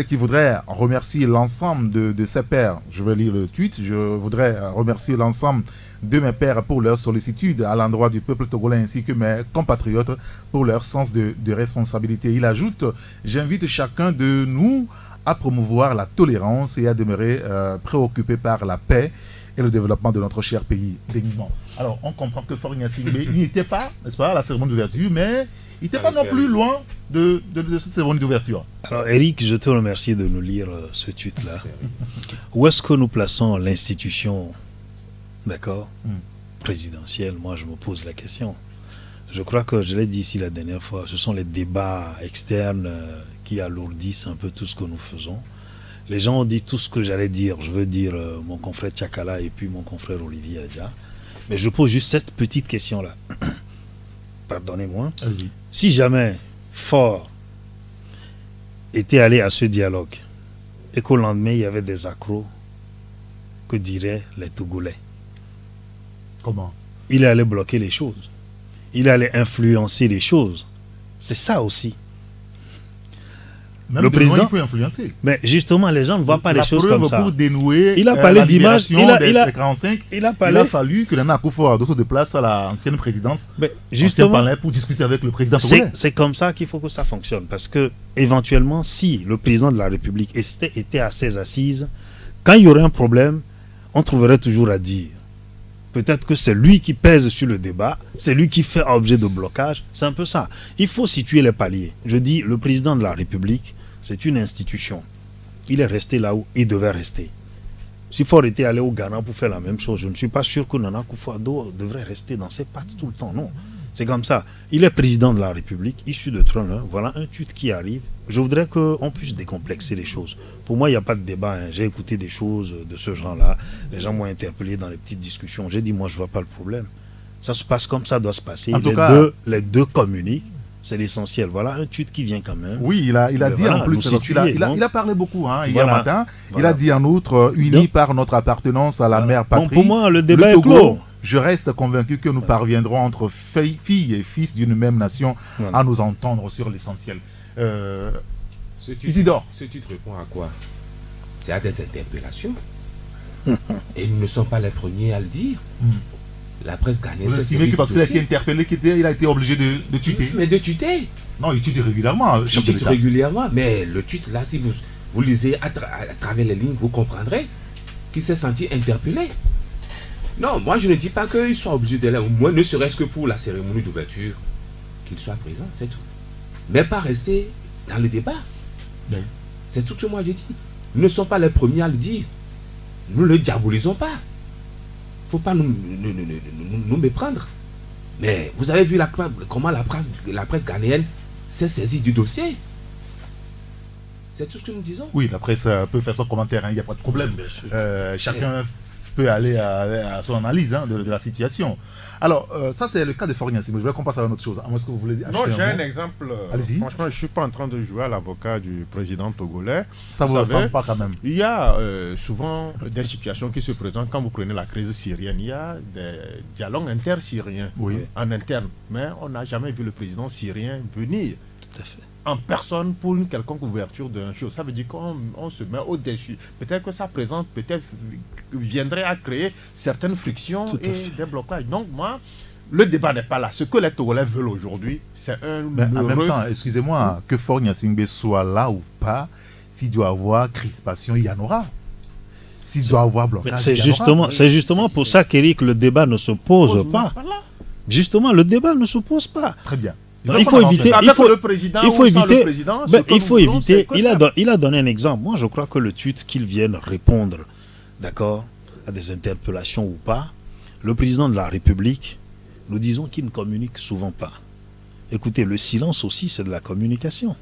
qu'il voudrait remercier l'ensemble de ses pairs. Je vais lire le tweet. Je voudrais remercier l'ensemble de mes pairs pour leur sollicitude à l'endroit du peuple togolais ainsi que mes compatriotes pour leur sens de responsabilité. Il ajoute: j'invite chacun de nous à promouvoir la tolérance et à demeurer préoccupé par la paix et le développement de notre cher pays béninois. Alors, on comprend que Faure Gnassingbé n'y était pas, n'est-ce pas, à la cérémonie d'ouverture, mais il n'était pas non plus loin de cette cérémonie d'ouverture. Alors, Eric, je te remercie de nous lire ce tweet-là. Où est-ce que nous plaçons l'institution, d'accord, présidentielle? Moi, je me pose la question. Je crois que je l'ai dit ici la dernière fois, ce sont les débats externes qui alourdissent un peu tout ce que nous faisons. Les gens ont dit tout ce que j'allais dire. Je veux dire mon confrère Tchakala et puis mon confrère Olivier Adja. Mais je pose juste cette petite question-là. Pardonnez-moi. Si jamais Faure était allé à ce dialogue et qu'au lendemain, il y avait des accros, que diraient les Togolais? Comment? Il allait bloquer les choses. Il allait influencer les choses. C'est ça aussi. Même le président peut influencer. Mais justement, les gens ne voient pas les choses comme ça. Pour dénouer il a parlé d'image. Il a fallu que Nana Akufo-Addo se déplace à l'ancienne présidence. Mais justement, pour discuter avec le président togolais. C'est comme ça qu'il faut que ça fonctionne. Parce que, éventuellement, si le président de la République était à ses assises, quand il y aurait un problème, on trouverait toujours à dire. Peut-être que c'est lui qui pèse sur le débat, c'est lui qui fait objet de blocage. C'est un peu ça. Il faut situer les paliers. Je dis, le président de la République, c'est une institution. Il est resté là où il devait rester. Si Faure était allé au Ghana pour faire la même chose, je ne suis pas sûr que Nana Akufo-Addo devrait rester dans ses pattes tout le temps. Non. C'est comme ça. Il est président de la République, issu de trône. Voilà un tweet qui arrive. Je voudrais qu'on puisse décomplexer les choses. Pour moi, il n'y a pas de débat. J'ai écouté des choses de ce genre-là. Les gens m'ont interpellé dans les petites discussions. J'ai dit, moi, je ne vois pas le problème. Ça se passe comme ça doit se passer. Les deux communiquent. C'est l'essentiel. Voilà un tweet qui vient quand même. Oui, il a dit voilà, en plus, il a parlé beaucoup hier matin. Il a dit en outre, unis par notre appartenance à la mère patrie. Pour moi, le débat est clos. Je reste convaincu que nous parviendrons entre filles et fils d'une même nation à nous entendre sur l'essentiel. Isidore. Ce titre répond à quoi? C'est à des interpellations. Et ils ne sont pas les premiers à le dire. La presse ghanéenne. Vous estimez que parce qu'il a été interpellé, il a été obligé de tweeter? Mais de tweeter? Non, il tweete régulièrement. Il tweete régulièrement, mais le tweet là, si vous lisez à travers les lignes, vous comprendrez qu'il s'est senti interpellé. Non, moi je ne dis pas qu'il soit obligé d'aller, au moins ne serait-ce que pour la cérémonie d'ouverture, qu'il soit présent, c'est tout. Mais pas rester dans le débat. Oui. C'est tout ce que moi j'ai dit. Nous ne sommes pas les premiers à le dire. Nous ne le diabolisons pas. Il ne faut pas nous méprendre. Mais vous avez vu comment la presse ghanéenne s'est saisie du dossier. C'est tout ce que nous disons. Oui, la presse peut faire son commentaire, il n'y a pas de problème. Chacun peut aller à son analyse de la situation. Alors, ça c'est le cas de Faure Gnassingbé. Je voulais qu'on passe à une autre chose. Est-ce que vous voulez non, j'ai un exemple. Franchement, je ne suis pas en train de jouer à l'avocat du président togolais. Ça vous ressemble pas quand même. Il y a souvent des situations qui se présentent quand vous prenez la crise syrienne. Il y a des dialogues inter-syriens en interne. Mais on n'a jamais vu le président syrien venir. Tout à fait. En personne pour une quelconque ouverture d'un chose. Ça veut dire qu'on se met au-dessus. Peut-être que sa présence viendrait à créer certaines frictions et des blocages. Donc moi, le débat n'est pas là. Ce que les Togolais veulent aujourd'hui, c'est un... Mais en même temps, excusez-moi, que Faure Gnassingbé soit là ou pas, s'il doit avoir crispation, il y en aura. S'il doit avoir blocage, c'est justement pour ça qu'Éric, le débat ne se pose pas. Justement, le débat ne se pose pas. Très bien. Il faut éviter. Il a donné un exemple. Moi, je crois que le tweet qu'il vienne répondre, d'accord, à des interpellations ou pas, le président de la République, nous disons qu'il ne communique souvent pas. Écoutez, le silence aussi, c'est de la communication.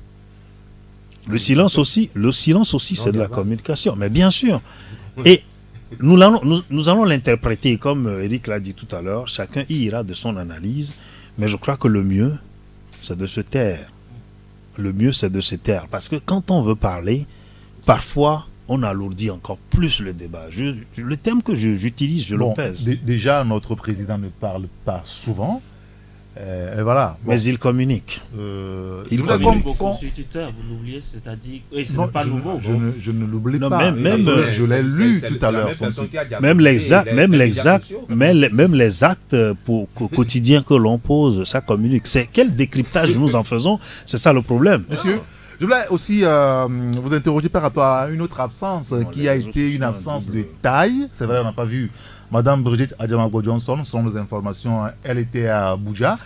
Le silence aussi, c'est de la communication. Mais bien sûr. Et nous allons l'interpréter comme Éric l'a dit tout à l'heure. Chacun y ira de son analyse. Mais je crois que le mieux, c'est de se taire. Le mieux, c'est de se taire. Parce que quand on veut parler, parfois, on alourdit encore plus le débat. Le terme que j'utilise, je le pèse. Déjà, notre président ne parle pas souvent. Et voilà. Mais il communique. Il communique au constituteur, vous l'oubliez, c'est-à-dire... ce n'est pas nouveau. Je ne l'oublie pas. Je l'ai lu tout à l'heure. Même les actes quotidiens que l'on pose, ça communique. C'est quel décryptage nous en faisons? C'est ça le problème. Monsieur, je voulais aussi vous interroger par rapport à une autre absence qui a été une absence de taille. C'est vrai, on n'a pas vu Madame Brigitte Adjamagbo-Johnson. Ce sont nos informations. Elle était à Abuja.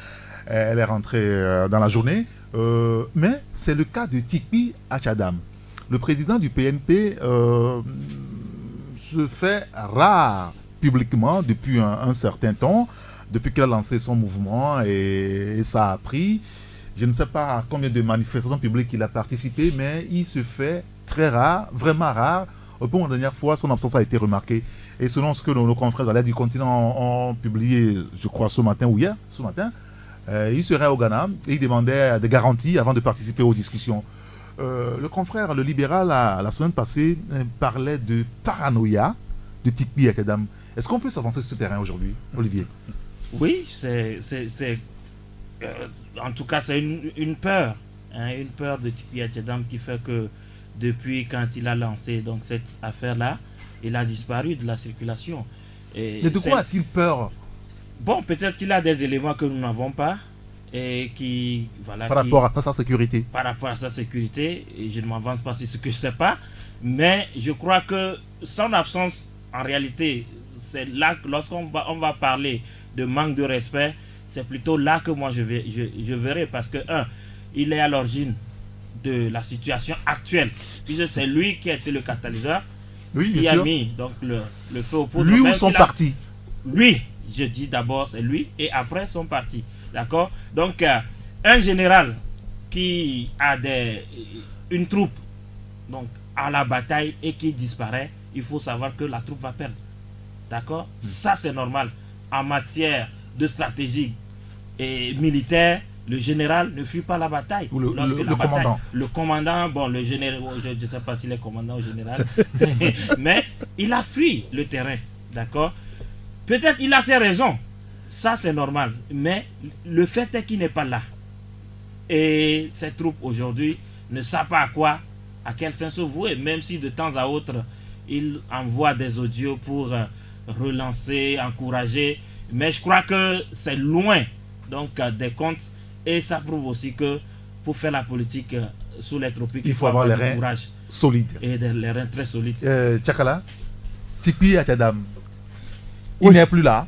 Elle est rentrée dans la journée. Mais c'est le cas de Tikpi Achadam. Le président du PNP se fait rare publiquement depuis un certain temps, depuis qu'il a lancé son mouvement, et ça a pris. Je ne sais pas à combien de manifestations publiques il a participé, mais il se fait très rare, vraiment rare. Au point où la dernière fois, son absence a été remarquée. Et selon ce que nos confrères de l'aide du continent ont publié, je crois ce matin ou hier, ce matin, il serait au Ghana et il demandait des garanties avant de participer aux discussions. Le confrère, le libéral, la semaine passée, parlait de paranoïa de Tikpi Akedam. Est-ce qu'on peut s'avancer sur ce terrain aujourd'hui, Olivier? Oui, en tout cas, c'est une peur. Une peur de Tikpi Akedam qui fait que depuis quand il a lancé donc, cette affaire-là, il a disparu de la circulation. Et mais de quoi a-t-il peur? Bon, peut-être qu'il a des éléments que nous n'avons pas. Et qui, voilà, par rapport à sa sécurité. Par rapport à sa sécurité, et je ne m'avance pas sur ce que je ne sais pas, mais je crois que son absence, en réalité, c'est là que lorsqu'on va parler de manque de respect, c'est plutôt là que moi je verrai, parce que, il est à l'origine de la situation actuelle, puisque c'est lui qui a été le catalyseur, qui a mis donc, le feu aux poudres. Lui ou son parti? Lui, je dis d'abord c'est lui, et après son parti. D'accord? Donc, un général qui a une troupe donc, à la bataille et qui disparaît, il faut savoir que la troupe va perdre. D'accord? Ça, c'est normal. En matière de stratégie et militaire, le général ne fuit pas la bataille. Ou le commandant. Le commandant, bon, le général, je ne sais pas s'il est commandant ou général, mais il a fui le terrain. D'accord? Peut-être il a ses raisons. Ça, c'est normal. Mais le fait est qu'il n'est pas là. Et ces troupes, aujourd'hui, ne savent pas à quel sens se vouer. Même si de temps à autre, il envoie des audios pour relancer, encourager. Mais je crois que c'est loin donc, des comptes. Et ça prouve aussi que pour faire la politique sous les tropiques, il faut avoir les reins courage solides. Et les reins très solides. Tchakala, Tikpi Akedam, il n'est plus là.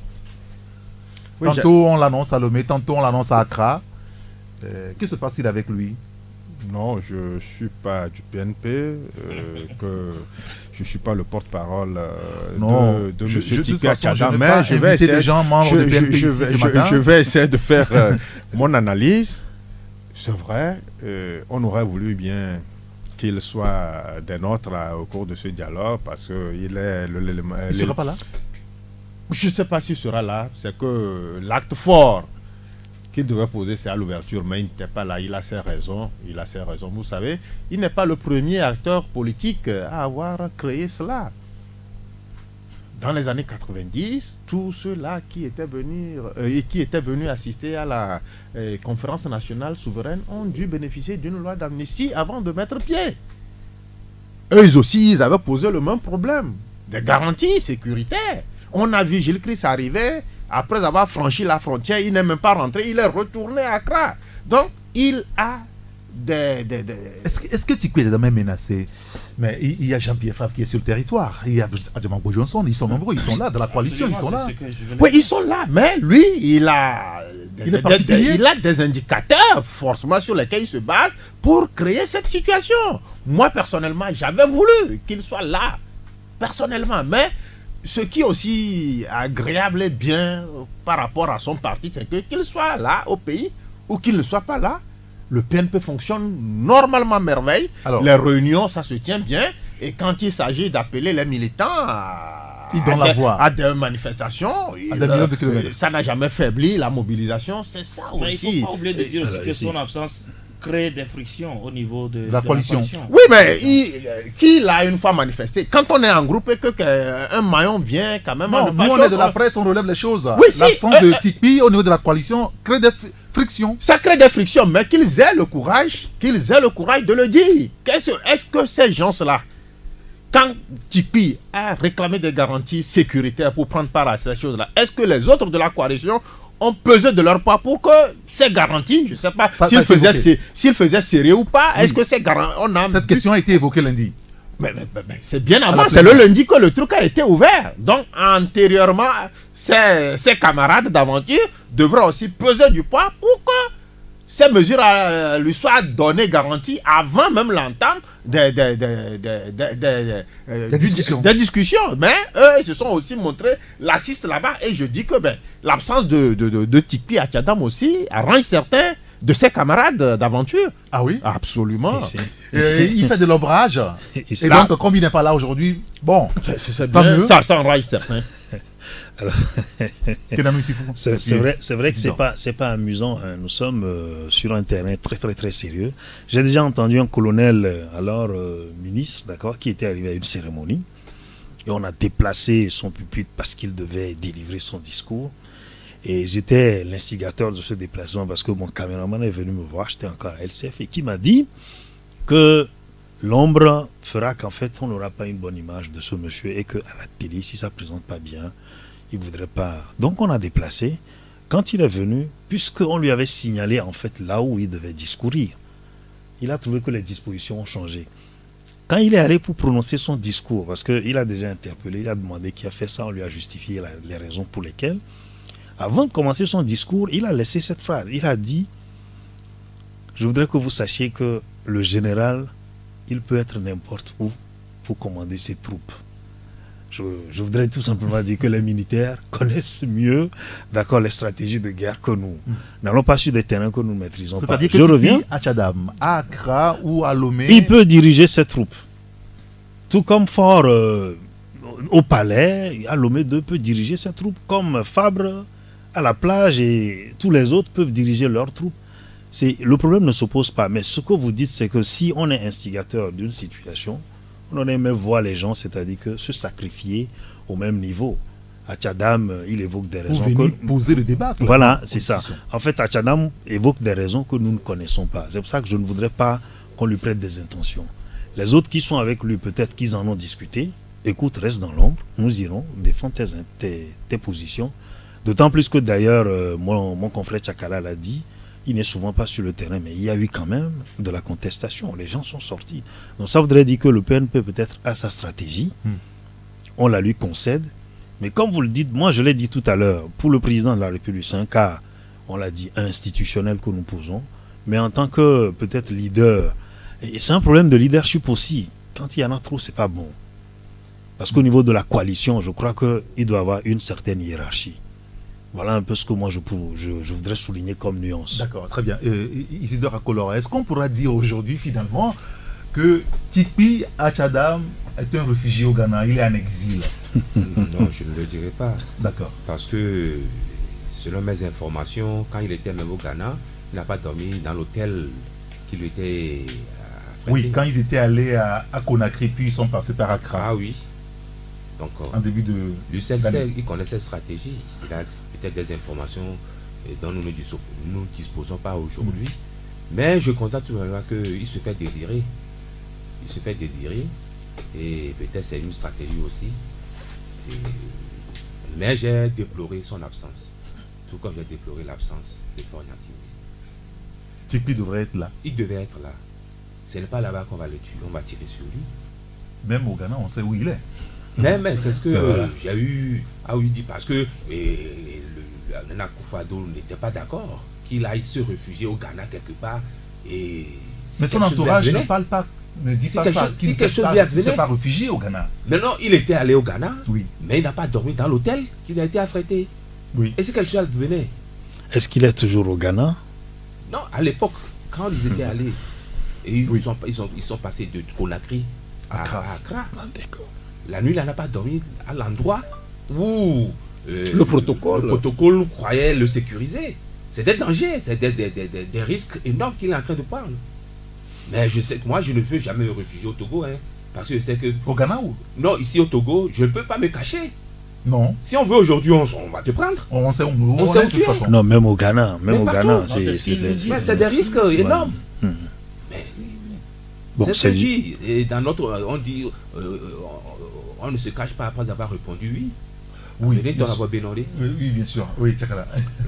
Oui, tantôt on l'annonce à Lomé, tantôt on l'annonce à Accra. Que se passe-t-il avec lui? Non, je ne suis pas du PNP, que je ne suis pas le porte-parole de M. Tikpi Akedam, mais je vais essayer, je vais essayer de faire mon analyse. C'est vrai, on aurait voulu bien qu'il soit des nôtres au cours de ce dialogue, parce qu'il est l'élément... Il ne sera pas là? Je ne sais pas s'il sera là. C'est que l'acte fort qu'il devait poser, c'est à l'ouverture, mais il n'était pas là. Il a ses raisons. Il a ses raisons. Vous savez, il n'est pas le premier acteur politique à avoir créé cela. Dans les années 90, tous ceux-là qui étaient venus assister à la conférence nationale souveraine ont dû bénéficier d'une loi d'amnistie avant de mettre pied. Eux aussi, ils avaient posé le même problème. Des garanties sécuritaires. On a vu Gilles Christ arriver, après avoir franchi la frontière, il n'est même pas rentré, il est retourné à Accra. Donc, il a des... Est-ce que Tikpi est même menacé? Mais il y a Jean-Pierre Fabre qui est sur le territoire, il y a Adjamangbo Johnson, ils sont nombreux, ils sont là, dans la coalition, ils sont là. Oui, ils sont là, mais lui, il a des indicateurs, forcément, sur lesquels il se base pour créer cette situation. Moi, personnellement, j'avais voulu qu'il soit là, personnellement, mais... Ce qui est aussi agréable et bien par rapport à son parti, c'est que qu'il soit là au pays ou qu'il ne soit pas là, le PNP fonctionne normalement merveille. Alors, les réunions, ça se tient bien. Et quand il s'agit d'appeler les militants à des manifestations, ça n'a jamais faibli la mobilisation. C'est ça aussi. Mais il ne faut pas oublier de dire aussi que son absence crée des frictions au niveau de la coalition. Oui, mais qui l'a une fois manifesté? Quand on est en groupe et qu'un maillon vient quand même... Non, nous on est de la presse, on relève les choses. Oui, l'absence de Tikpi au niveau de la coalition crée des frictions. Ça crée des frictions, mais qu'ils aient le courage de le dire. Est-ce que ces gens-là, quand Tikpi a réclamé des garanties sécuritaires pour prendre part à ces choses-là, est-ce que les autres de la coalition ont pesé de leur part pour que ces garanties, je ne sais pas s'ils faisaient sérieux ou pas, est-ce que ces garanties... Cette question a été évoquée lundi. Mais c'est bien avant, c'est le lundi que le truc a été ouvert. Donc, antérieurement, ses camarades d'aventure devraient aussi peser du poids pour que ces mesures lui soient données garanties avant même l'entame des discussions. Mais eux, ils se sont aussi montrés laxistes là-bas. Et je dis que l'absence de Tikpi Akedam aussi arrange certains de ses camarades d'aventure. Ah oui? Absolument. Il fait de l'ombrage. Et donc, comme il n'est pas là aujourd'hui, bon, c'est bien. Ça enrage certains. C'est vrai que c'est pas amusant. Hein. Nous sommes sur un terrain très très très sérieux. J'ai déjà entendu un colonel, alors ministre, d'accord, qui était arrivé à une cérémonie et on a déplacé son pupitre parce qu'il devait délivrer son discours. Et j'étais l'instigateur de ce déplacement parce que mon caméraman est venu me voir, j'étais encore à LCF, et qui m'a dit que l'ombre fera qu'en fait on n'aura pas une bonne image de ce monsieur et qu'à la télé, si ça ne présente pas bien, il ne voudrait pas. Donc on a déplacé. Quand il est venu, puisqu'on lui avait signalé en fait là où il devait discourir, il a trouvé que les dispositions ont changé. Quand il est allé pour prononcer son discours, parce qu'il a déjà interpellé, il a demandé qui a fait ça, on lui a justifié les raisons pour lesquelles. Avant de commencer son discours, il a laissé cette phrase. Il a dit, je voudrais que vous sachiez que le général, il peut être n'importe où pour commander ses troupes. Je voudrais tout simplement dire que les militaires connaissent mieux, d'accord, les stratégies de guerre que nous. N'allons pas sur des terrains que nous ne maîtrisons pas. C'est-à-dire que je reviens à Tchadam, à Accra ou à Lomé. Il peut diriger ses troupes. Tout comme Fort au palais, à Lomé 2 peut diriger ses troupes, comme Fabre à la plage, et tous les autres peuvent diriger leurs troupes. Le problème ne s'oppose pas. Mais ce que vous dites, c'est que si on est instigateur d'une situation, on aurait aimé voir les gens, c'est-à-dire que se sacrifier au même niveau. À Tchadam, il évoque des raisons que... poser le débat. Voilà, c'est ça. En fait, à Tchadam évoque des raisons que nous ne connaissons pas. C'est pour ça que je ne voudrais pas qu'on lui prête des intentions. Les autres qui sont avec lui, peut-être qu'ils en ont discuté. Écoute, reste dans l'ombre. Nous irons défendre tes positions. D'autant plus que d'ailleurs, mon confrère Tchakala l'a dit, il n'est souvent pas sur le terrain, mais il y a eu quand même de la contestation. Les gens sont sortis. Donc ça voudrait dire que le PNP peut-être a sa stratégie. On la lui concède. Mais comme vous le dites, moi je l'ai dit tout à l'heure, pour le président de la République, c'est un cas, on l'a dit, institutionnel que nous posons. Mais en tant que peut-être leader, et c'est un problème de leadership aussi. Quand il y en a trop, c'est pas bon. Parce qu'au niveau de la coalition, je crois qu'il doit y avoir une certaine hiérarchie. Voilà un peu ce que moi je voudrais souligner comme nuance. D'accord, très bien. Isidore Akolora, est-ce qu'on pourra dire aujourd'hui finalement que Tikpi Achadam est un réfugié au Ghana, il est en exil? Non, je ne le dirai pas. D'accord. Parce que selon mes informations, quand il était même au Ghana, il n'a pas dormi dans l'hôtel qui lui était affrété. Oui, quand ils étaient allés à Conakry, puis ils sont passés par Accra. Ah oui. Donc, en début de... il connaît cette stratégie. Il a peut-être des informations dont nous ne disposons pas aujourd'hui. Mais je constate tout de même qu'il se fait désirer. Il se fait désirer. Et peut-être c'est une stratégie aussi. Mais j'ai déploré son absence. Tout comme j'ai déploré l'absence de Fort Nassimi. Tikpi devrait être là. Il devait être là. Ce n'est pas là-bas qu'on va le tuer. On va tirer sur lui. Même au Ghana, on sait où il est. Mais c'est ce que j'ai eu à lui dire, parce que Nana Akufo-Addo n'était pas d'accord qu'il aille se réfugier au Ghana quelque part. Et mais son entourage ne parle pas, ne dit pas ça, qu'il ne s'est pas réfugié au Ghana. Mais non, il était allé au Ghana, oui, mais il n'a pas dormi dans l'hôtel qu'il a été affrété. Oui. Et si quelque chose advenait. Est-ce qu'il est toujours au Ghana? Non, à l'époque, quand ils étaient allés, et ils sont passés de Conakry à Accra. Ah, d'accord. La nuit, il n'a pas dormi à l'endroit où le protocole croyait le sécuriser. C'était danger, c'était des risques énormes qu'il est en train de prendre. Mais je sais que moi, je ne peux jamais me réfugier au Togo, hein, parce que je sais que... Au Ghana ou? Non, ici au Togo, je ne peux pas me cacher. Non. Si on veut aujourd'hui, on va te prendre. On sait où de toute façon. Non, même au Ghana. Même au Ghana, c'est des risques énormes. Mais bon, c'est dit. Et dans notre... On dit... on ne se cache pas après avoir répondu oui. Oui, oui, bien sûr. Oui,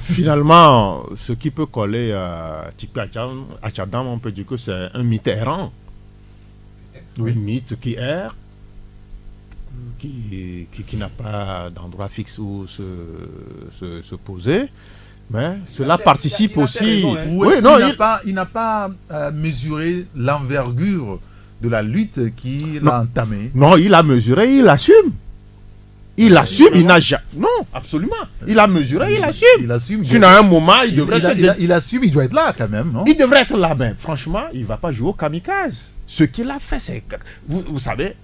finalement, ce qui peut coller à Tikpi Achadam, on peut dire que c'est un mythe errant. Oui. Un mythe qui erre, qui n'a pas d'endroit fixe où se poser. Mais cela participe aussi. Il n'a pas mesuré l'envergure de la lutte qu'il a entamée. Non, il a mesuré, il assume. Il assume, il n'a jamais... Non, absolument. Il a mesuré, il assume. Il assume. Sinon, à un moment, il devrait... Il assume, il doit être là quand même, non? Il devrait être là, mais franchement, il ne va pas jouer au kamikaze. Ce qu'il a fait, c'est... Vous savez,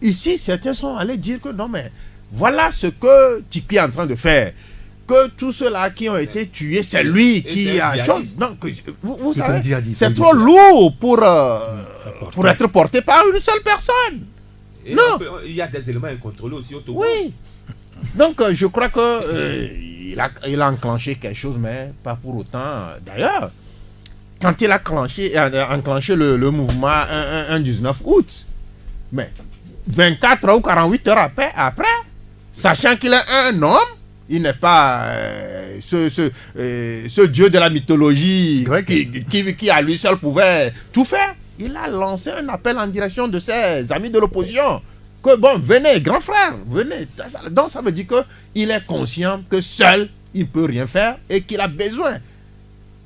ici, certains sont allés dire que non, mais voilà ce que Tikpi est en train de faire. Que tous ceux-là qui ont été tués, c'est lui qui a... Non, vous savez, c'est trop lourd pour être porté par une seule personne. Et non. Il y a des éléments incontrôlés aussi au Togo. Oui. Donc, je crois que il a enclenché quelque chose, mais pas pour autant. D'ailleurs, quand il a enclenché le mouvement un 19 août, mais 24 ou 48 heures après sachant qu'il est un homme, il n'est pas ce dieu de la mythologie qui à lui seul pouvait tout faire. Il a lancé un appel en direction de ses amis de l'opposition. Que bon, venez, grand frère, venez. Donc ça veut dire qu'il est conscient que seul, il ne peut rien faire et qu'il a besoin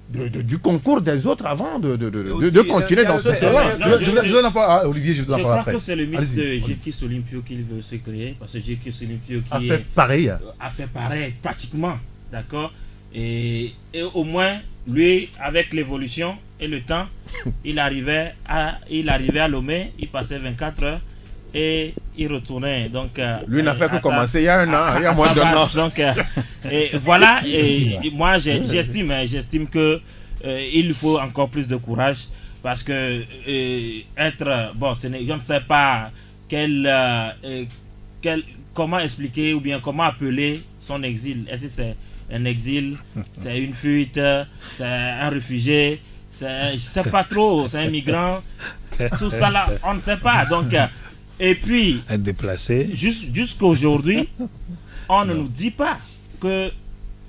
du concours des autres avant de continuer dans ce terrain. Je donne la parole à Olivier, je vous donne la parole après. Je crois que c'est le mythe de Jirkis Olympio qu'il veut se créer, parce que Jirkis Olympio a fait pareil. A fait pareil, pratiquement, d'accord. Et au moins, lui, avec l'évolution et le temps, il arrivait à Lomé, il passait 24 heures et il retournait. Donc, lui n'a fait que commencer il y a un an, il y a moins d'un an. Donc, et voilà, et moi j'estime que il faut encore plus de courage, parce que je ne sais pas comment expliquer ou bien comment appeler son exil. Est-ce que c'est un exil, c'est une fuite, c'est un réfugié, je ne sais pas trop, c'est un migrant, tout ça là, on ne sait pas. Donc, et puis, un déplacé. Jusqu'aujourd'hui, on ne nous dit pas qu'il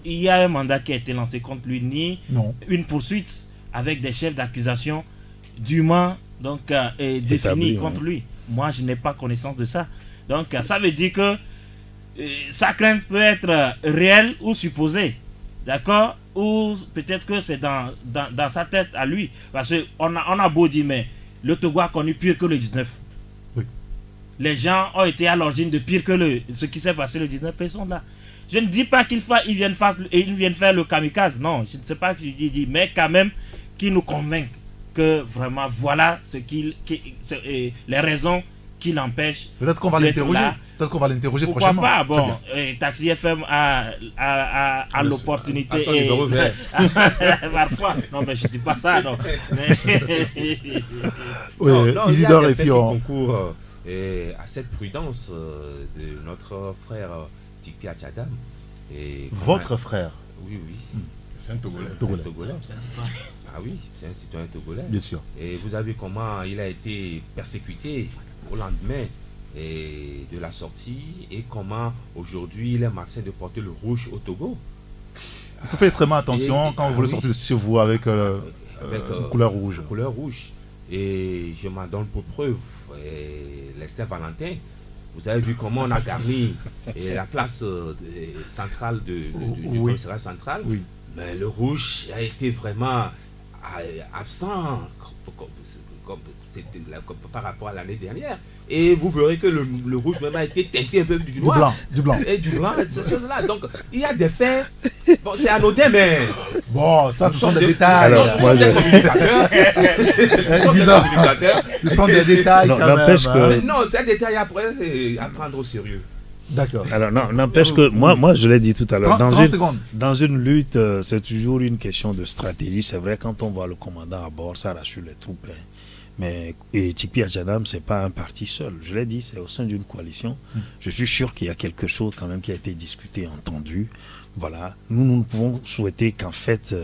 y a un mandat qui a été lancé contre lui, ni une poursuite avec des chefs d'accusation dûment définis contre lui. Moi, je n'ai pas connaissance de ça. Donc, ça veut dire que sa crainte peut être réelle ou supposée. D'accord? Ou peut-être que c'est dans sa tête à lui. Parce qu'on a beau dire, mais le Togo a connu pire que le 19. Oui. Les gens ont été à l'origine de pire que ce qui s'est passé le 19, ils sont là. Je ne dis pas qu'ils viennent faire le kamikaze. Non, je ne sais pas ce qu'il dit, mais quand même qu'ils nous convainquent que vraiment voilà les raisons qui l'empêchent. Peut-être qu'on va l'interroger. Peut-être qu'on va l'interroger prochainement. Pourquoi pas? Bon, Taxi FM a l'opportunité. Parfois. Non, mais je ne dis pas ça. Non. Isidore et puis on concourt à cette prudence de notre frère Tikpi Achadam. Votre frère? Oui. C'est un Togolais. Ah oui, c'est un citoyen togolais. Bien sûr. Et vous avez comment il a été persécuté au lendemain de la sortie, et comment aujourd'hui il est marqué de porter le rouge au Togo. Il faut faire extrêmement attention quand vous voulez sortir de chez vous avec une couleur rouge. Couleur rouge. Et je m'en donne pour preuve. Les Saint-Valentin, vous avez vu comment on a garni la place centrale du commissariat central. Oui. Mais le rouge a été vraiment absent par rapport à l'année dernière. Et vous verrez que le rouge même a été teinté un peu du noir. Du blanc. Et du blanc, ces choses-là. Donc, il y a des faits. Bon, c'est anodin, mais... Bon, ça, ce sont des détails. Alors, moi, ce sont des détails quand même. Non, c'est un détail après, c'est à prendre au sérieux. D'accord. Alors, non, n'empêche que moi, je l'ai dit tout à l'heure, dans une lutte, c'est toujours une question de stratégie. C'est vrai, quand on voit le commandant à bord, ça rassure les troupes. Hein. Mais Tikpi Achadam, ce n'est pas un parti seul. Je l'ai dit, c'est au sein d'une coalition. Je suis sûr qu'il y a quelque chose quand même qui a été discuté, entendu. Voilà. Nous ne pouvons souhaiter qu'en fait,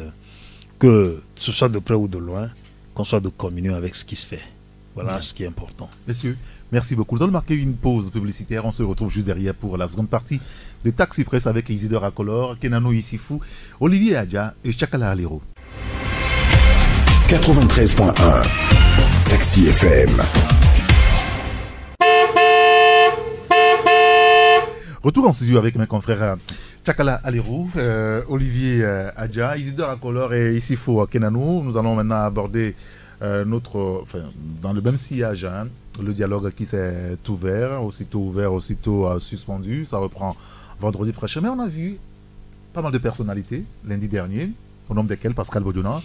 que ce soit de près ou de loin, qu'on soit de communion avec ce qui se fait. Voilà ce qui est important. Messieurs, merci beaucoup. Nous allons marquer une pause publicitaire. On se retrouve juste derrière pour la seconde partie de Taxi Presse avec Isidore Akolor, Kenano Issifou, Olivier Adja et Chakala Alero. 93.1 Taxi FM. Retour en studio avec mes confrères Chakala Alero, Olivier Adja, Isidore Akolor et Issifou Kenano. Nous allons maintenant aborder dans le même sillage, Le dialogue qui s'est ouvert, aussitôt suspendu. Ça reprend vendredi prochain. Mais on a vu pas mal de personnalités lundi dernier, au nombre desquelles Pascal Bodiona.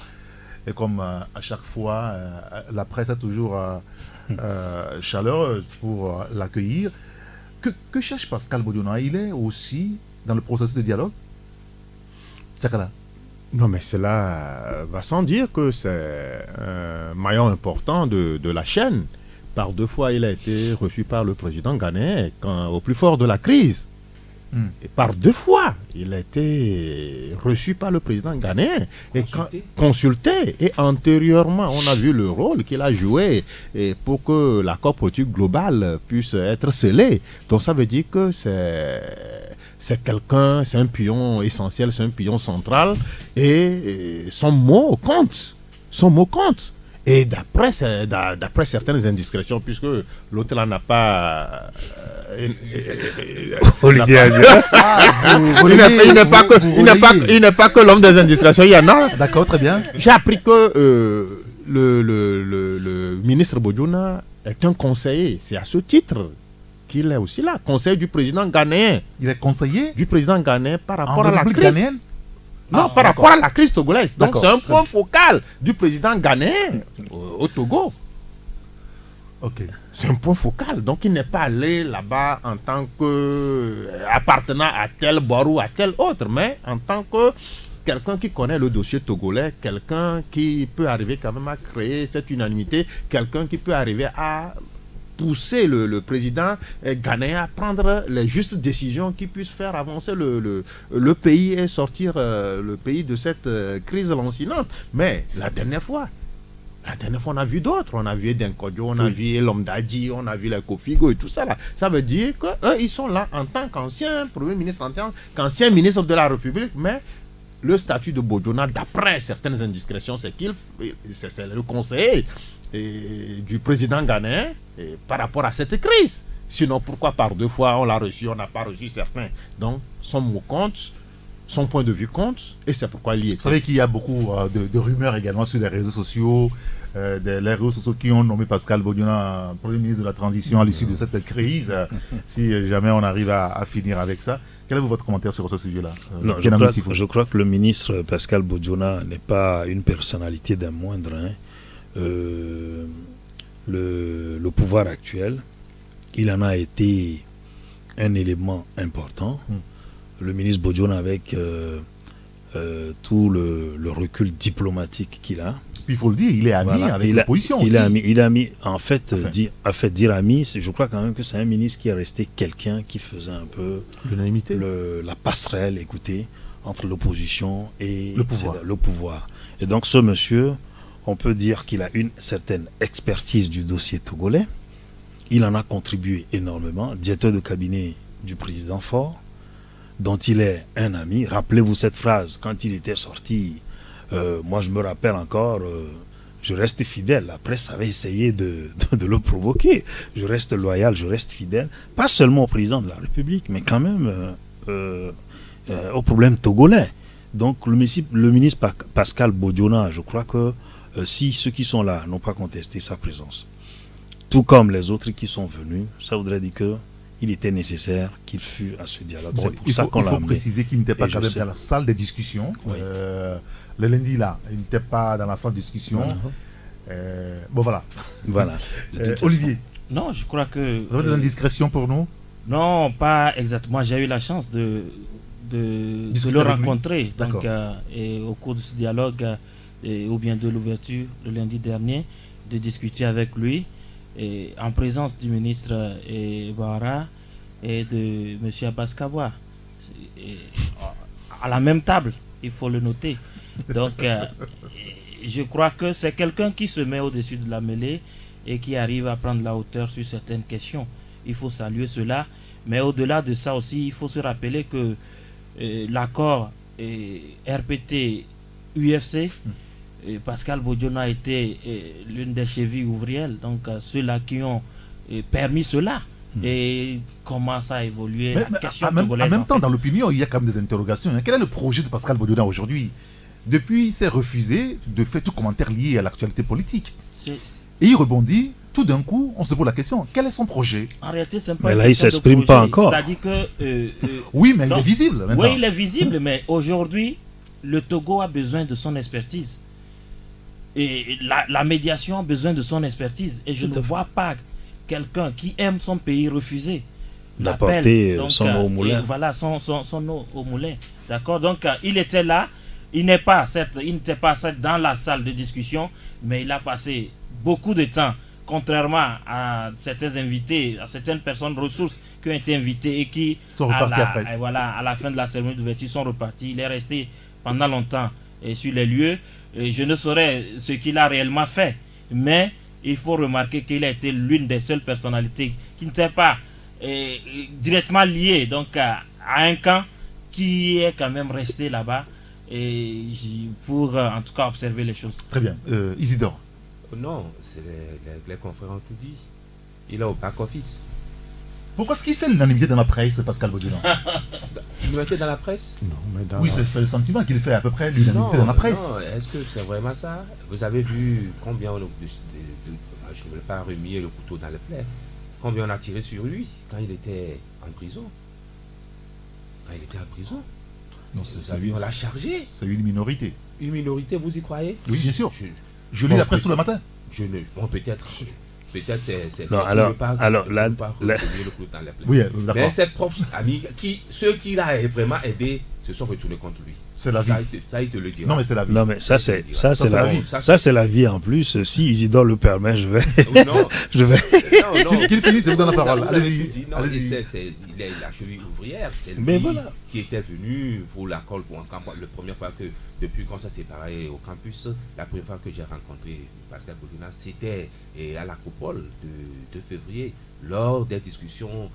Et comme à chaque fois, la presse est toujours chaleureuse pour l'accueillir. Que cherche Pascal Bodiona? Il est aussi dans le processus de dialogue? Tchakala. Non, mais cela va sans dire que c'est un maillon important de la chaîne. Par 2 fois, il a été reçu par le président ghanéen au plus fort de la crise. Et par 2 fois, il a été reçu par le président ghanéen et consulté. Et antérieurement, on a vu le rôle qu'il a joué pour que l'accord politique global puisse être scellé. Donc ça veut dire que c'est quelqu'un, c'est un pion essentiel, c'est un pion central. Et son mot compte. Son mot compte. Et d'après certaines indiscrétions, puisque l'autre là n'a pas... Olivier il n'est pas que l'homme des indiscrétions, il y en a. D'accord, très bien. J'ai appris que le ministre Bodiona est un conseiller. C'est à ce titre qu'il est aussi là, conseiller du président ghanéen. Il est conseiller du président ghanéen par rapport à la crise ghanéenne. Non, par rapport à la crise togolaise. Donc c'est un point focal du président ghanéen au Togo. Ok. C'est un point focal. Donc il n'est pas allé là-bas en tant que appartenant à tel bord ou à tel autre, mais en tant que quelqu'un qui connaît le dossier togolais, quelqu'un qui peut arriver quand même à créer cette unanimité, quelqu'un qui peut arriver à pousser le président ghanéen à prendre les justes décisions qui puissent faire avancer le pays et sortir le pays de cette crise lancinante. Mais la dernière fois, on a vu d'autres. On a vu Eden Kodjo, on a vu Lomdadji, on a vu les Kofigo et tout ça là. Ça veut dire qu'eux, ils sont là en tant qu'ancien Premier ministre, en tant qu'ancien ministre de la République, mais le statut de Bodiona, d'après certaines indiscrétions, c'est le conseiller du président ghanéen par rapport à cette crise. Sinon, pourquoi par 2 fois on l'a reçu, on n'a pas reçu certains? Donc, son mot compte, son point de vue compte, et c'est pourquoi il y est. Vous savez qu'il y a beaucoup de rumeurs également sur les réseaux sociaux, les réseaux sociaux qui ont nommé Pascal Bodiona Premier ministre de la Transition à l'issue de cette crise, si jamais on arrive à finir avec ça. Quel est votre commentaire sur ce sujet-là? Non, je crois que le ministre Pascal Bodiona n'est pas une personnalité d'un moindre. Le pouvoir actuel, il en a été un élément important. Le ministre Bodiona, avec tout le recul diplomatique qu'il a. Puis il faut le dire, il est ami avec l'opposition aussi. Il a mis, en fait, dire ami, je crois quand même que c'est un ministre qui est resté quelqu'un qui faisait un peu l'unanimité, la passerelle, écoutez, entre l'opposition et le pouvoir. Et donc ce monsieur, on peut dire qu'il a une certaine expertise du dossier togolais. Il en a contribué énormément, directeur de cabinet du président Faure, dont il est un ami. Rappelez-vous cette phrase, quand il était sorti, moi je me rappelle encore, je reste fidèle. La presse avait essayé de le provoquer. Je reste loyal, je reste fidèle, pas seulement au président de la République, mais quand même au problème togolais. Donc le ministre Pascal Bodiona, je crois que si ceux qui sont là n'ont pas contesté sa présence, tout comme les autres qui sont venus, ça voudrait dire que il était nécessaire qu'il fût à ce dialogue. Bon, c'est pour ça qu'on l'a amené. Il faut préciser qu'il n'était pas quand même dans la salle des discussions. Oui. Le lundi là, il n'était pas dans la salle de discussion. Bon voilà. Voilà. Olivier. Non, je crois que... Vous avez des indiscrétions pour nous? Non, pas exactement. J'ai eu la chance de le rencontrer donc, et au cours de ce dialogue ou bien de l'ouverture le lundi dernier, de discuter avec lui et en présence du ministre Ouattara et de M. Abbas Kaboua à la même table, il faut le noter. Donc je crois que c'est quelqu'un qui se met au-dessus de la mêlée et qui arrive à prendre la hauteur sur certaines questions. Il faut saluer cela, mais au-delà de ça aussi, il faut se rappeler que l'accord RPT-UFC, Pascal Bodiona a été l'une des chevilles ouvrières, donc ceux-là qui ont permis cela. Et comment ça a évolué en même temps, dans l'opinion, il y a quand même des interrogations. Quel est le projet de Pascal Bodiona aujourd'hui? Depuis, il s'est refusé de faire tout commentaire lié à l'actualité politique. Et il rebondit tout d'un coup, on se pose la question, quel est son projet? En réalité, c'est pas. Mais là, il ne s'exprime pas encore. C'est-à-dire que. Oui, mais il est visible maintenant. Oui, il est visible, mais aujourd'hui, le Togo a besoin de son expertise. Et la médiation a besoin de son expertise. Et je ne vois pas quelqu'un qui aime son pays refuser d'apporter son eau au moulin. Voilà, son eau au moulin. D'accord? Donc, il était là. Il n'était pas, certes, dans la salle de discussion, mais il a passé beaucoup de temps, contrairement à certains invités, à certaines personnes ressources qui ont été invitées et qui, sont repartis après. Voilà, à la fin de la cérémonie d'ouverture, sont repartis. Il est resté pendant longtemps sur les lieux. Et je ne saurais ce qu'il a réellement fait, mais il faut remarquer qu'il a été l'une des seules personnalités qui n'était pas directement liée donc, à un camp, qui est quand même resté là-bas et pour en tout cas observer les choses. Très bien. Isidore. Non, c'est les confrères ont tout dit. Il est au back-office. Pourquoi est-ce qu'il fait l'unanimité dans la presse, Pascal Bodilan? L'unanimité dans la presse? Non, mais oui, c'est le sentiment qu'il fait à peu près l'unanimité dans la presse. Non, est-ce que c'est vraiment ça? Vous avez vu combien je ne veux pas remuer le couteau dans le plaie. Combien on a tiré sur lui quand il était en prison? Quand il était en prison? Non, on l'a chargé. C'est une minorité. Une minorité, vous y croyez? Oui, bien sûr. Je lis la presse tout le matin. Bon, peut-être. Peut-être c'est non, alors là, oui, mais ses propres amis, ceux qui l'ont vraiment aidé, se sont retournés contre lui. C'est la vie. Ça, il te le dira. Non, mais c'est la vie. Non, mais ça c'est la vie. Ça c'est la vie en plus. Si Isidore le permet, je vais. Non. je vais. Non. Qu'il finisse, je vous donne la parole. Allez-y. Il est la cheville ouvrière. C'est lui qui était venu pour la colle pour un camp. La première fois que, depuis qu'on s'est séparés au campus, la première fois que j'ai rencontré Pascal Bodilan, c'était à la coupole de février, lors des discussions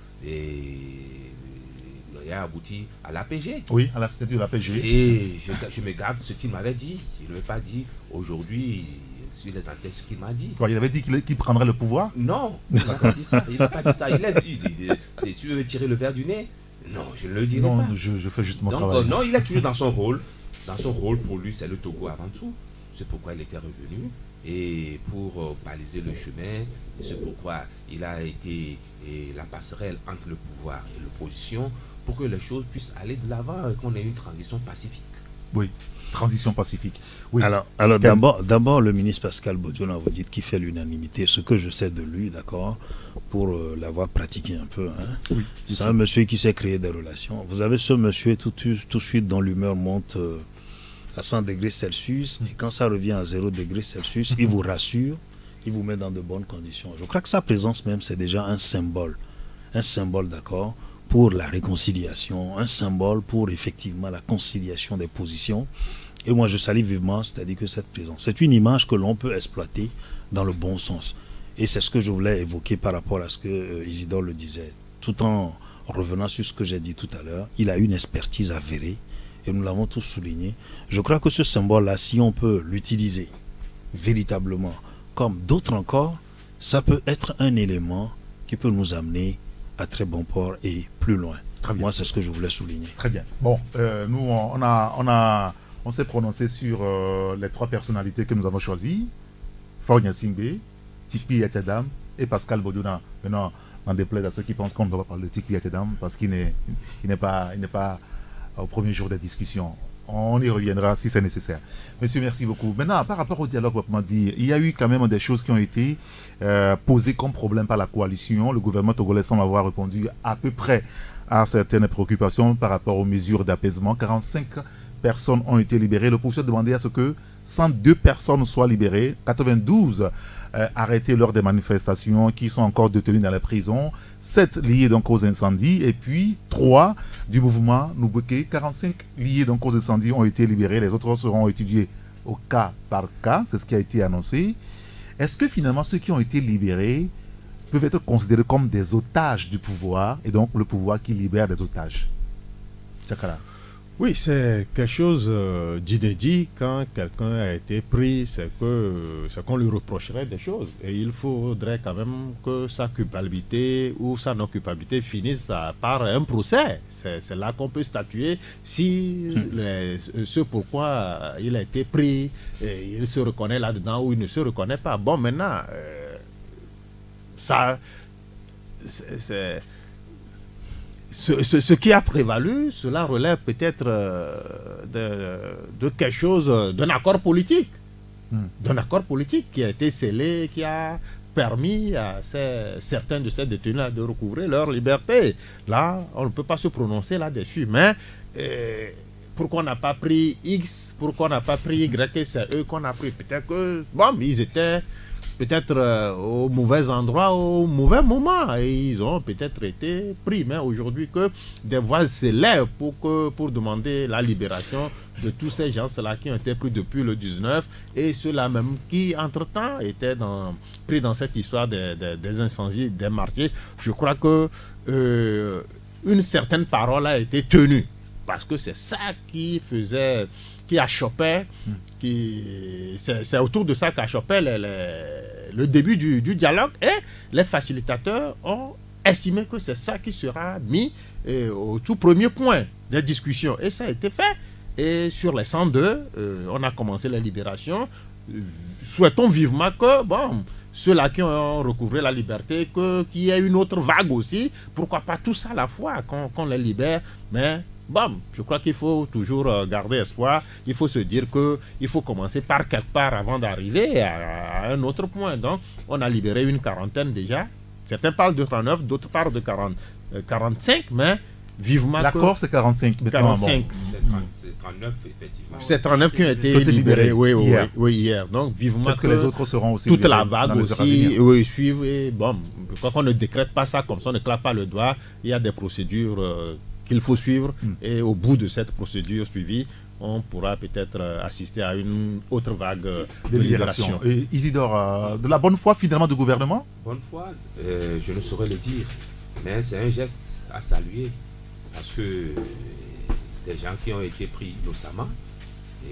il a abouti à l'APG. Oui, à la statue de l'APG. Et je me garde ce qu'il m'avait dit. Je ne l'ai pas dit aujourd'hui sur les antennes ce qu'il m'a dit. Quoi, il avait dit qu'il prendrait le pouvoir? Non, il n'a pas dit ça. Il n'a pas dit ça. Il dit, tu veux tirer le verre du nez? Non, je ne le dirai pas. Non, je fais juste mon travail. Non, il est toujours dans son rôle. Dans son rôle, pour lui, c'est le Togo avant tout. C'est pourquoi il était revenu. Et pour baliser le chemin, c'est pourquoi il a été la passerelle entre le pouvoir et l'opposition, pour que les choses puissent aller de l'avant et qu'on ait une transition pacifique. Oui, transition pacifique. Oui. Alors d'abord, le ministre Pascal Bodilan, vous dites qu'il fait l'unanimité. Ce que je sais de lui, d'accord, pour l'avoir pratiqué un peu, hein, oui, c'est un monsieur qui sait créer des relations. Vous avez ce monsieur tout de suite dont l'humeur monte à 100 degrés Celsius, et quand ça revient à 0 degrés Celsius, il vous rassure, il vous met dans de bonnes conditions. Je crois que sa présence même, c'est déjà un symbole, d'accord, pour la réconciliation, un symbole pour effectivement la conciliation des positions. Et moi, je salue vivement, c'est-à-dire que cette présence, c'est une image que l'on peut exploiter dans le bon sens. Et c'est ce que je voulais évoquer par rapport à ce que Isidore le disait. Tout en revenant sur ce que j'ai dit tout à l'heure, il a une expertise avérée, et nous l'avons tous souligné. Je crois que ce symbole-là, si on peut l'utiliser véritablement, comme d'autres encore, ça peut être un élément qui peut nous amener à très bon port et plus loin. Moi, c'est ce que je voulais souligner. Très bien. Bon, nous, on s'est prononcé sur les trois personnalités que nous avons choisies. Faure Gnassingbé, Tikpi Yatadam et Pascal Bodilan. Maintenant, n'en déplaise à ceux qui pensent qu'on ne doit pas parler de Tikpi Yatadam parce qu'il n'est pas au premier jour des discussions. On y reviendra si c'est nécessaire. Monsieur, merci beaucoup. Maintenant, par rapport au dialogue, il y a eu quand même des choses qui ont été posées comme problème par la coalition. Le gouvernement togolais semble avoir répondu à peu près à certaines préoccupations par rapport aux mesures d'apaisement. 45 personnes ont été libérées. L'opposition demandait à ce que 102 personnes soient libérées, 92 arrêtées lors des manifestations qui sont encore détenues dans les prisons, 7 liées donc aux incendies et puis 3 du mouvement Noubeke. 45 liés donc aux incendies ont été libérés, les autres seront étudiés au cas par cas, c'est ce qui a été annoncé. Est-ce que finalement ceux qui ont été libérés peuvent être considérés comme des otages du pouvoir et donc le pouvoir qui libère des otages? Tchakala. Oui, c'est quelque chose d'inédit. Quand quelqu'un a été pris, c'est qu'on lui reprocherait des choses. Et il faudrait quand même que sa culpabilité ou sa non-culpabilité finisse par un procès. C'est là qu'on peut statuer si ce pourquoi il a été pris, il se reconnaît là-dedans ou il ne se reconnaît pas. Bon, maintenant, ça, ce qui a prévalu, cela relève peut-être de quelque chose, d'un accord politique. D'un accord politique qui a été scellé, qui a permis à certains de ces détenus de recouvrer leur liberté. Là, on ne peut pas se prononcer là-dessus. Mais pourquoi on n'a pas pris X, pourquoi on n'a pas pris Y, et c'est eux qu'on a pris. Peut-être que, bon, ils étaient peut-être au mauvais endroit, au mauvais moment. Et ils ont peut-être été pris. Mais aujourd'hui, que des voix s'élèvent pour demander la libération de tous ces gens-là qui ont été pris depuis le 19 et ceux-là même qui, entre-temps, étaient pris dans cette histoire des incendies, des marchés. Je crois que une certaine parole a été tenue. Parce que c'est ça qui achoppait, c'est autour de ça qu'achoppait le début du dialogue, et les facilitateurs ont estimé que c'est ça qui sera mis au tout premier point des discussions. Et ça a été fait. Et sur les 102, on a commencé la libération. Souhaitons vivement que, bon, ceux-là qui ont recouvré la liberté, qu'il y ait une autre vague aussi. Pourquoi pas tous à la fois qu'on les libère, mais bon, je crois qu'il faut toujours garder espoir. Il faut se dire qu'il faut commencer par quelque part avant d'arriver à un autre point. Donc, on a libéré une quarantaine déjà. Certains parlent de 39, d'autres parlent de 45, mais vivement. L'accord, c'est 45. 45. C'est 39, effectivement. C'est 39 qui ont été libérés, oui, hier. Donc, vivement que les autres seront aussi toute la vague aussi, suivent. Et bon, je crois qu'on ne décrète pas ça comme ça, on ne claque pas le doigt. Il y a des procédures qu'il faut suivre, et au bout de cette procédure suivie, on pourra peut-être assister à une autre vague de libération. Et Isidore, de la bonne foi finalement du gouvernement? Bonne foi, je ne saurais le dire, mais c'est un geste à saluer, parce que des gens qui ont été pris innocemment,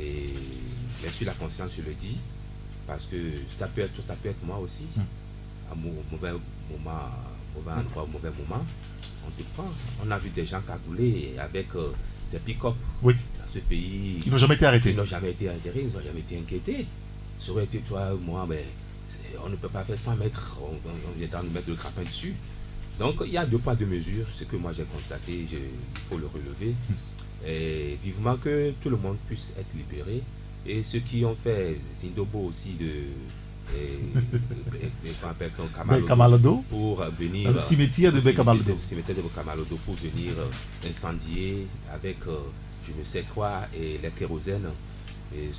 et bien sûr la conscience je le dis, parce que ça peut être moi aussi, à un mauvais endroit, au mauvais moment. On a vu des gens cagoulés avec des pick-up dans ce pays. Ils n'ont jamais été arrêtés. Ils n'ont jamais été arrêtés, ils n'ont jamais été inquiétés. Ça aurait été toi ou moi, mais on ne peut pas faire 100 mètres, on est en train de mettre le grappin dessus. Donc il y a 2 poids 2 mesures, ce que moi j'ai constaté, il faut le relever. Et vivement que tout le monde puisse être libéré. Et ceux qui ont fait Zindobo aussi Kamalodo pour venir le cimetière de Bekamalodo pour venir incendier avec je ne sais quoi et les kérosènes, et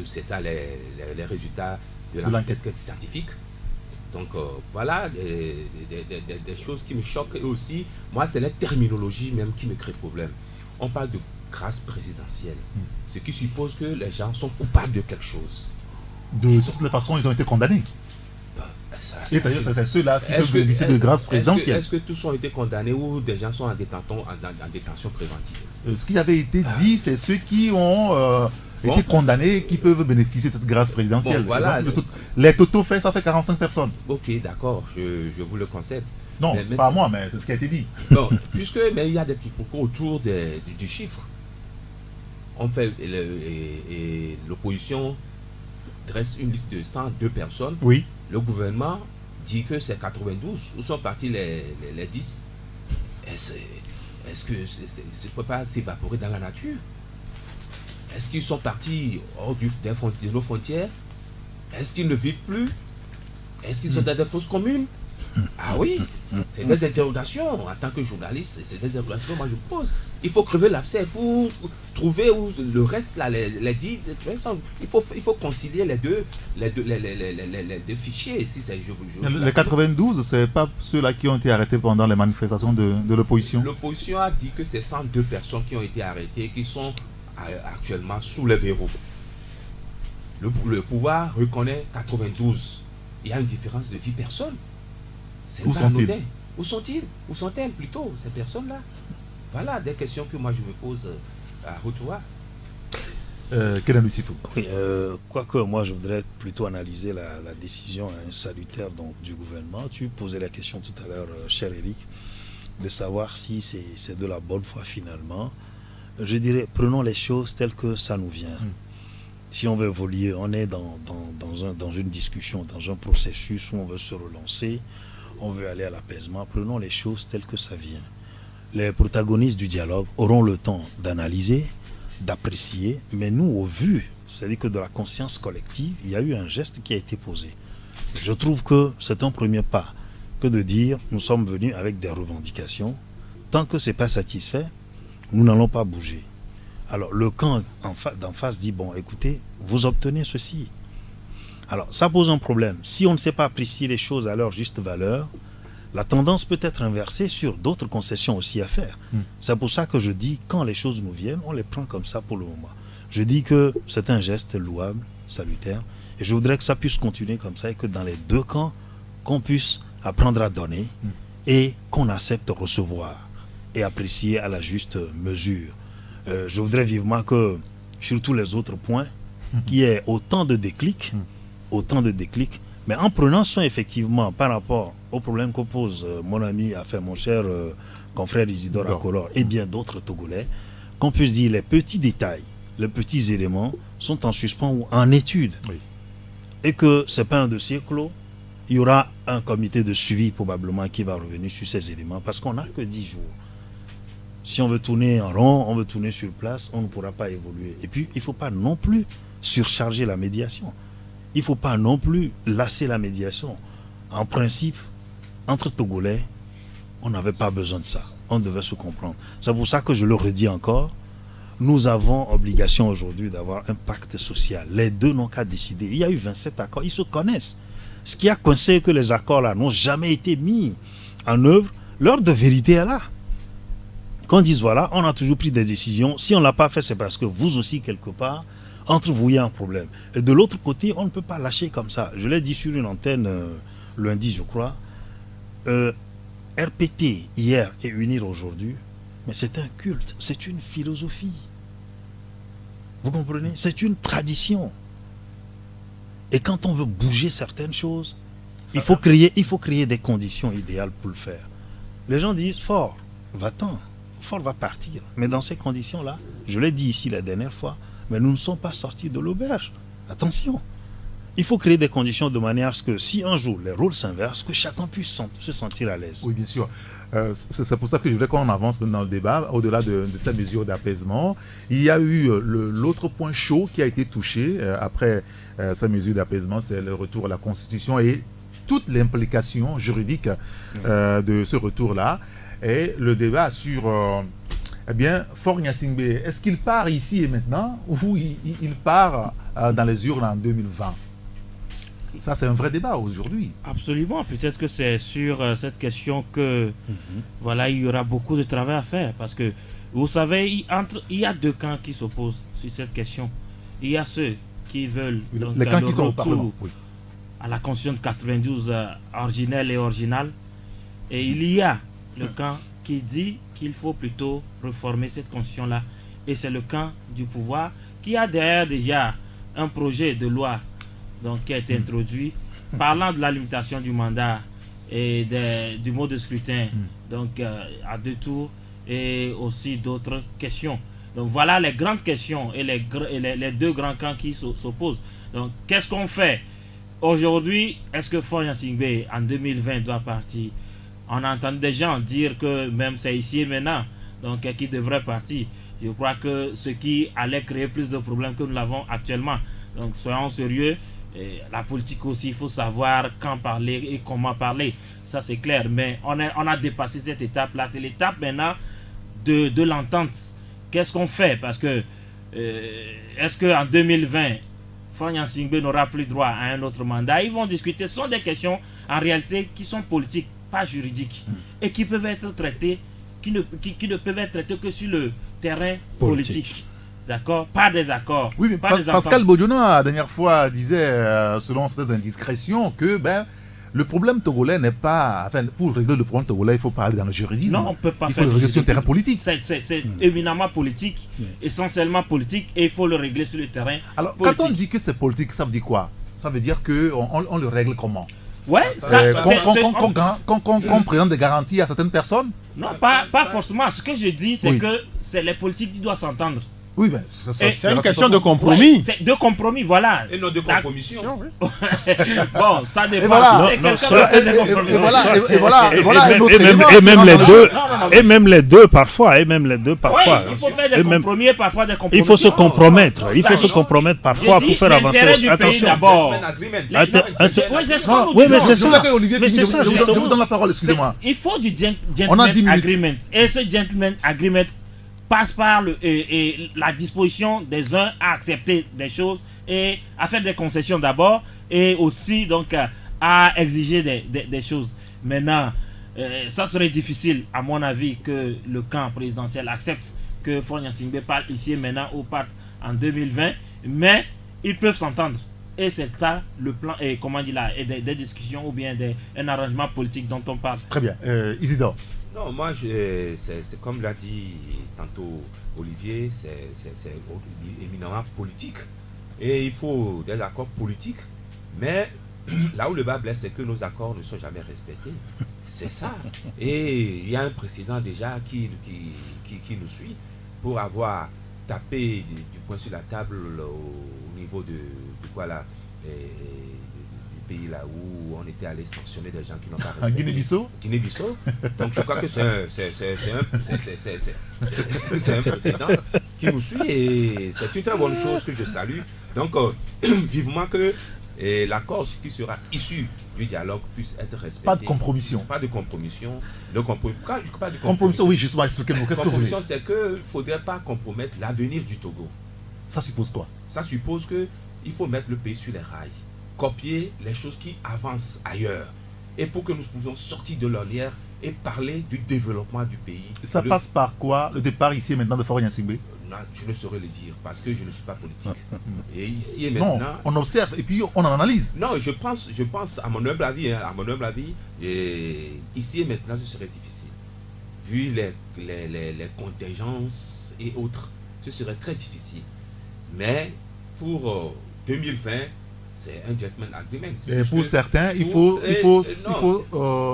c'est ça les résultats de l'enquête scientifique. Donc voilà des choses qui me choquent. Et aussi moi c'est la terminologie même qui me crée problème. On parle de grâce présidentielle, ce qui suppose que les gens sont coupables de quelque chose. De toutes les façons, ils ont été condamnés. Et d'ailleurs, c'est ceux-là qui peuvent bénéficier de grâce présidentielle. Est-ce que tous ont été condamnés ou des gens sont en détention préventive? Ce qui avait été dit, c'est ceux qui ont été condamnés qui peuvent bénéficier de cette grâce présidentielle. Voilà. Donc, les totaux faits, ça fait 45 personnes. Ok, d'accord, je vous le concède. Non, pas moi, mais c'est ce qui a été dit. Non, puisque il y a des quiproquos autour du chiffre. On fait, et l'opposition dresse une liste de 102 personnes. Oui. Le gouvernement dit que c'est 92. Où sont partis les 10? Est-ce que ça ne peut pas s'évaporer dans la nature? Est-ce qu'ils sont partis hors de nos frontières? Est-ce qu'ils ne vivent plus? Est-ce qu'ils sont dans des fosses communes? Ah oui, c'est des interrogations. En tant que journaliste, c'est des interrogations que moi je pose. Il faut crever l'abcès pour trouver où le reste, là, les 10. Il faut concilier les deux fichiers. Si les 92, ce n'est pas ceux-là qui ont été arrêtés pendant les manifestations de l'opposition. L'opposition a dit que c'est 102 personnes qui ont été arrêtées, qui sont actuellement sous les verrous. Le pouvoir reconnaît 92. Il y a une différence de 10 personnes. Où sont-ils? Où sont-ils? Où sont-elles plutôt, ces personnes-là? Voilà des questions que moi je me pose à Routoua. Oui, quoique moi je voudrais plutôt analyser la décision salutaire du gouvernement. Tu posais la question tout à l'heure, cher Eric, de savoir si c'est de la bonne foi finalement. Je dirais, prenons les choses telles que ça nous vient. Si on veut évoluer, on est dans une discussion, dans un processus où on veut se relancer. on veut aller à l'apaisement, prenons les choses telles que ça vient. Les protagonistes du dialogue auront le temps d'analyser, d'apprécier, mais nous, au vu, c'est-à-dire que de la conscience collective, il y a eu un geste qui a été posé. Je trouve que c'est un premier pas que de dire nous sommes venus avec des revendications. Tant que ce n'est pas satisfait, nous n'allons pas bouger. Alors le camp d'en face dit bon, écoutez, vous obtenez ceci. Alors ça pose un problème. Si on ne sait pas apprécier les choses à leur juste valeur, la tendance peut être inversée sur d'autres concessions aussi à faire. C'est pour ça que je dis, quand les choses nous viennent, on les prend comme ça pour le moment. Je dis que c'est un geste louable, salutaire, et je voudrais que ça puisse continuer comme ça et que dans les deux camps, qu'on puisse apprendre à donner et qu'on accepte recevoir et apprécier à la juste mesure. Je voudrais vivement que, sur tous les autres points, qu'il y ait autant de déclics, mais en prenant soin effectivement par rapport au problème que pose mon ami, mon cher confrère Isidore Akolor et bien d'autres Togolais, qu'on puisse dire les petits détails, les petits éléments sont en suspens ou en étude. Oui. Et que ce n'est pas un dossier clos. Il y aura un comité de suivi probablement qui va revenir sur ces éléments parce qu'on n'a que 10 jours. Si on veut tourner en rond, on veut tourner sur place, on ne pourra pas évoluer. Et puis, il ne faut pas non plus surcharger la médiation. Il ne faut pas non plus lasser la médiation. En principe, entre Togolais, on n'avait pas besoin de ça. On devait se comprendre. C'est pour ça que je le redis encore. Nous avons obligation aujourd'hui d'avoir un pacte social. Les deux n'ont qu'à décider. Il y a eu 27 accords, ils se connaissent. Ce qui a coincé, c'est que les accords-là n'ont jamais été mis en œuvre. L'heure de vérité est là. Qu'on dise, voilà, on a toujours pris des décisions. Si on ne l'a pas fait, c'est parce que vous aussi, quelque part, entre vous, il y a un problème. Et de l'autre côté, on ne peut pas lâcher comme ça. Je l'ai dit sur une antenne lundi, je crois. RPT hier et Unir aujourd'hui, mais c'est un culte, c'est une philosophie. Vous comprenez? C'est une tradition. Et quand on veut bouger certaines choses, il faut créer des conditions idéales pour le faire. Les gens disent, Fort, va-t'en. Fort va partir. Mais dans ces conditions-là, je l'ai dit ici la dernière fois, mais nous ne sommes pas sortis de l'auberge. Attention. Il faut créer des conditions de manière à ce que si un jour les rôles s'inversent, que chacun puisse se sentir à l'aise. Oui, bien sûr. C'est pour ça que je voulais qu'on avance dans le débat, au-delà de cette mesure d'apaisement. Il y a eu l'autre point chaud qui a été touché après cette mesure d'apaisement, c'est le retour à la Constitution et toute l'implication juridique de ce retour-là. Et le débat sur, eh bien, Faure Gnassingbé, est-ce qu'il part ici et maintenant ou il part dans les urnes en 2020? Ça, c'est un vrai débat aujourd'hui. Absolument. Peut-être que c'est sur cette question que voilà, il y aura beaucoup de travail à faire. Parce que, vous savez, il y a deux camps qui s'opposent sur cette question. Il y a ceux qui veulent donc, les camps qui sont au Parlement, à la Constitution de 92 originelle et originale. Et il y a le camp qui dit qu'il faut plutôt réformer cette Constitution-là. Et c'est le camp du pouvoir qui a derrière déjà un projet de loi donc, qui a été introduit parlant de la limitation du mandat et du mode de scrutin donc, à 2 tours et aussi d'autres questions. Donc voilà les grandes questions et les deux grands camps qui s'opposent. Donc qu'est-ce qu'on fait aujourd'hui? Est-ce que Faure Gnassingbé en 2020 doit partir? On entend des gens dire que même c'est ici et maintenant donc qui devrait partir. Je crois que ce qui allait créer plus de problèmes que nous l'avons actuellement. Donc soyons sérieux. Et la politique aussi, il faut savoir quand parler et comment parler. Ça c'est clair. Mais on a dépassé cette étape-là. C'est l'étape maintenant de l'entente. Qu'est-ce qu'on fait? Parce que est-ce qu'en 2020, Faure Gnassingbé n'aura plus droit à un autre mandat? Ils vont discuter. Ce sont des questions en réalité qui sont politiques, pas juridiques. Et qui peuvent être traitées, qui ne peuvent être traitées que sur le terrain politique. D'accord? Pas des accords. Oui, mais Pascal Bodiona, la dernière fois, disait, selon ses indiscrétions, que le problème togolais n'est pas... Enfin, pour régler le problème togolais, il faut pas aller dans le juridisme. Non, on ne peut pas faire... Il faut le régler sur le terrain politique. C'est éminemment politique, essentiellement politique, et il faut le régler sur le terrain Alors, politique. Quand on dit que c'est politique, ça veut dire quoi? Ça veut dire qu'on le règle comment? Ouais, qu'on présente des garanties à certaines personnes? Non, pas forcément. Ce que je dis, c'est que c'est les politiques qui doivent s'entendre. Oui, ben, c'est une question de compromis. Ouais, c'est de compromis, voilà. Et non de compromission. Bon, ça dépend. Et voilà. Et même les deux parfois. Oui, il faut faire des compromis, parfois des compromis. Il faut se compromettre. Il faut se compromettre parfois pour faire avancer. Attention. D'abord. Oui, mais c'est ça. Je vous donne la parole, excusez-moi. Il faut du gentleman agreement. Et ce gentleman agreement passe par la disposition des uns à accepter des choses et à faire des concessions d'abord et aussi donc à exiger des choses. Maintenant, ça serait difficile à mon avis que le camp présidentiel accepte que Faure Gnassingbé parle ici et maintenant ou parte en 2020, mais ils peuvent s'entendre. Et c'est ça le plan, et comment dire là, et des discussions ou bien un arrangement politique dont on parle. Très bien. Isidore. Non, moi, c'est comme l'a dit tantôt Olivier, c'est éminemment politique. Et il faut des accords politiques. Mais là où le bas blesse, c'est que nos accords ne sont jamais respectés. C'est ça. Et il y a un précédent déjà qui nous suit pour avoir tapé du poing sur la table au niveau de quoi là, du pays là où on était allé sanctionner des gens qui n'ont pas respecté. Guinée-Bissau. Guinée-Bissau. Donc je crois que c'est un précédent qui nous suit et c'est une très bonne chose que je salue. Donc vivement que l'accord qui sera issu du dialogue puisse être respecté. Pas de compromission. Pas de compromission. Pas de compromission, oui, justement, expliquez-moi. Qu'est-ce que vous voulez? La compromission, c'est qu'il ne faudrait pas compromettre l'avenir du Togo. Ça suppose quoi? Ça suppose qu'il faut mettre le pays sur les rails, copier les choses qui avancent ailleurs. Et pour que nous puissions sortir de l'ornière et parler du développement du pays. Ça passe par quoi? Le départ ici et maintenant de Faure Gnassingbé? Je ne saurais le dire parce que je ne suis pas politique. Et ici et maintenant. Non, on observe et puis on en analyse. Non, je pense à mon humble avis, et ici et maintenant ce serait difficile. Vu les contingences et autres, ce serait très difficile. Mais pour 2020, c'est un gentleman agreement. Et pour certains, il faut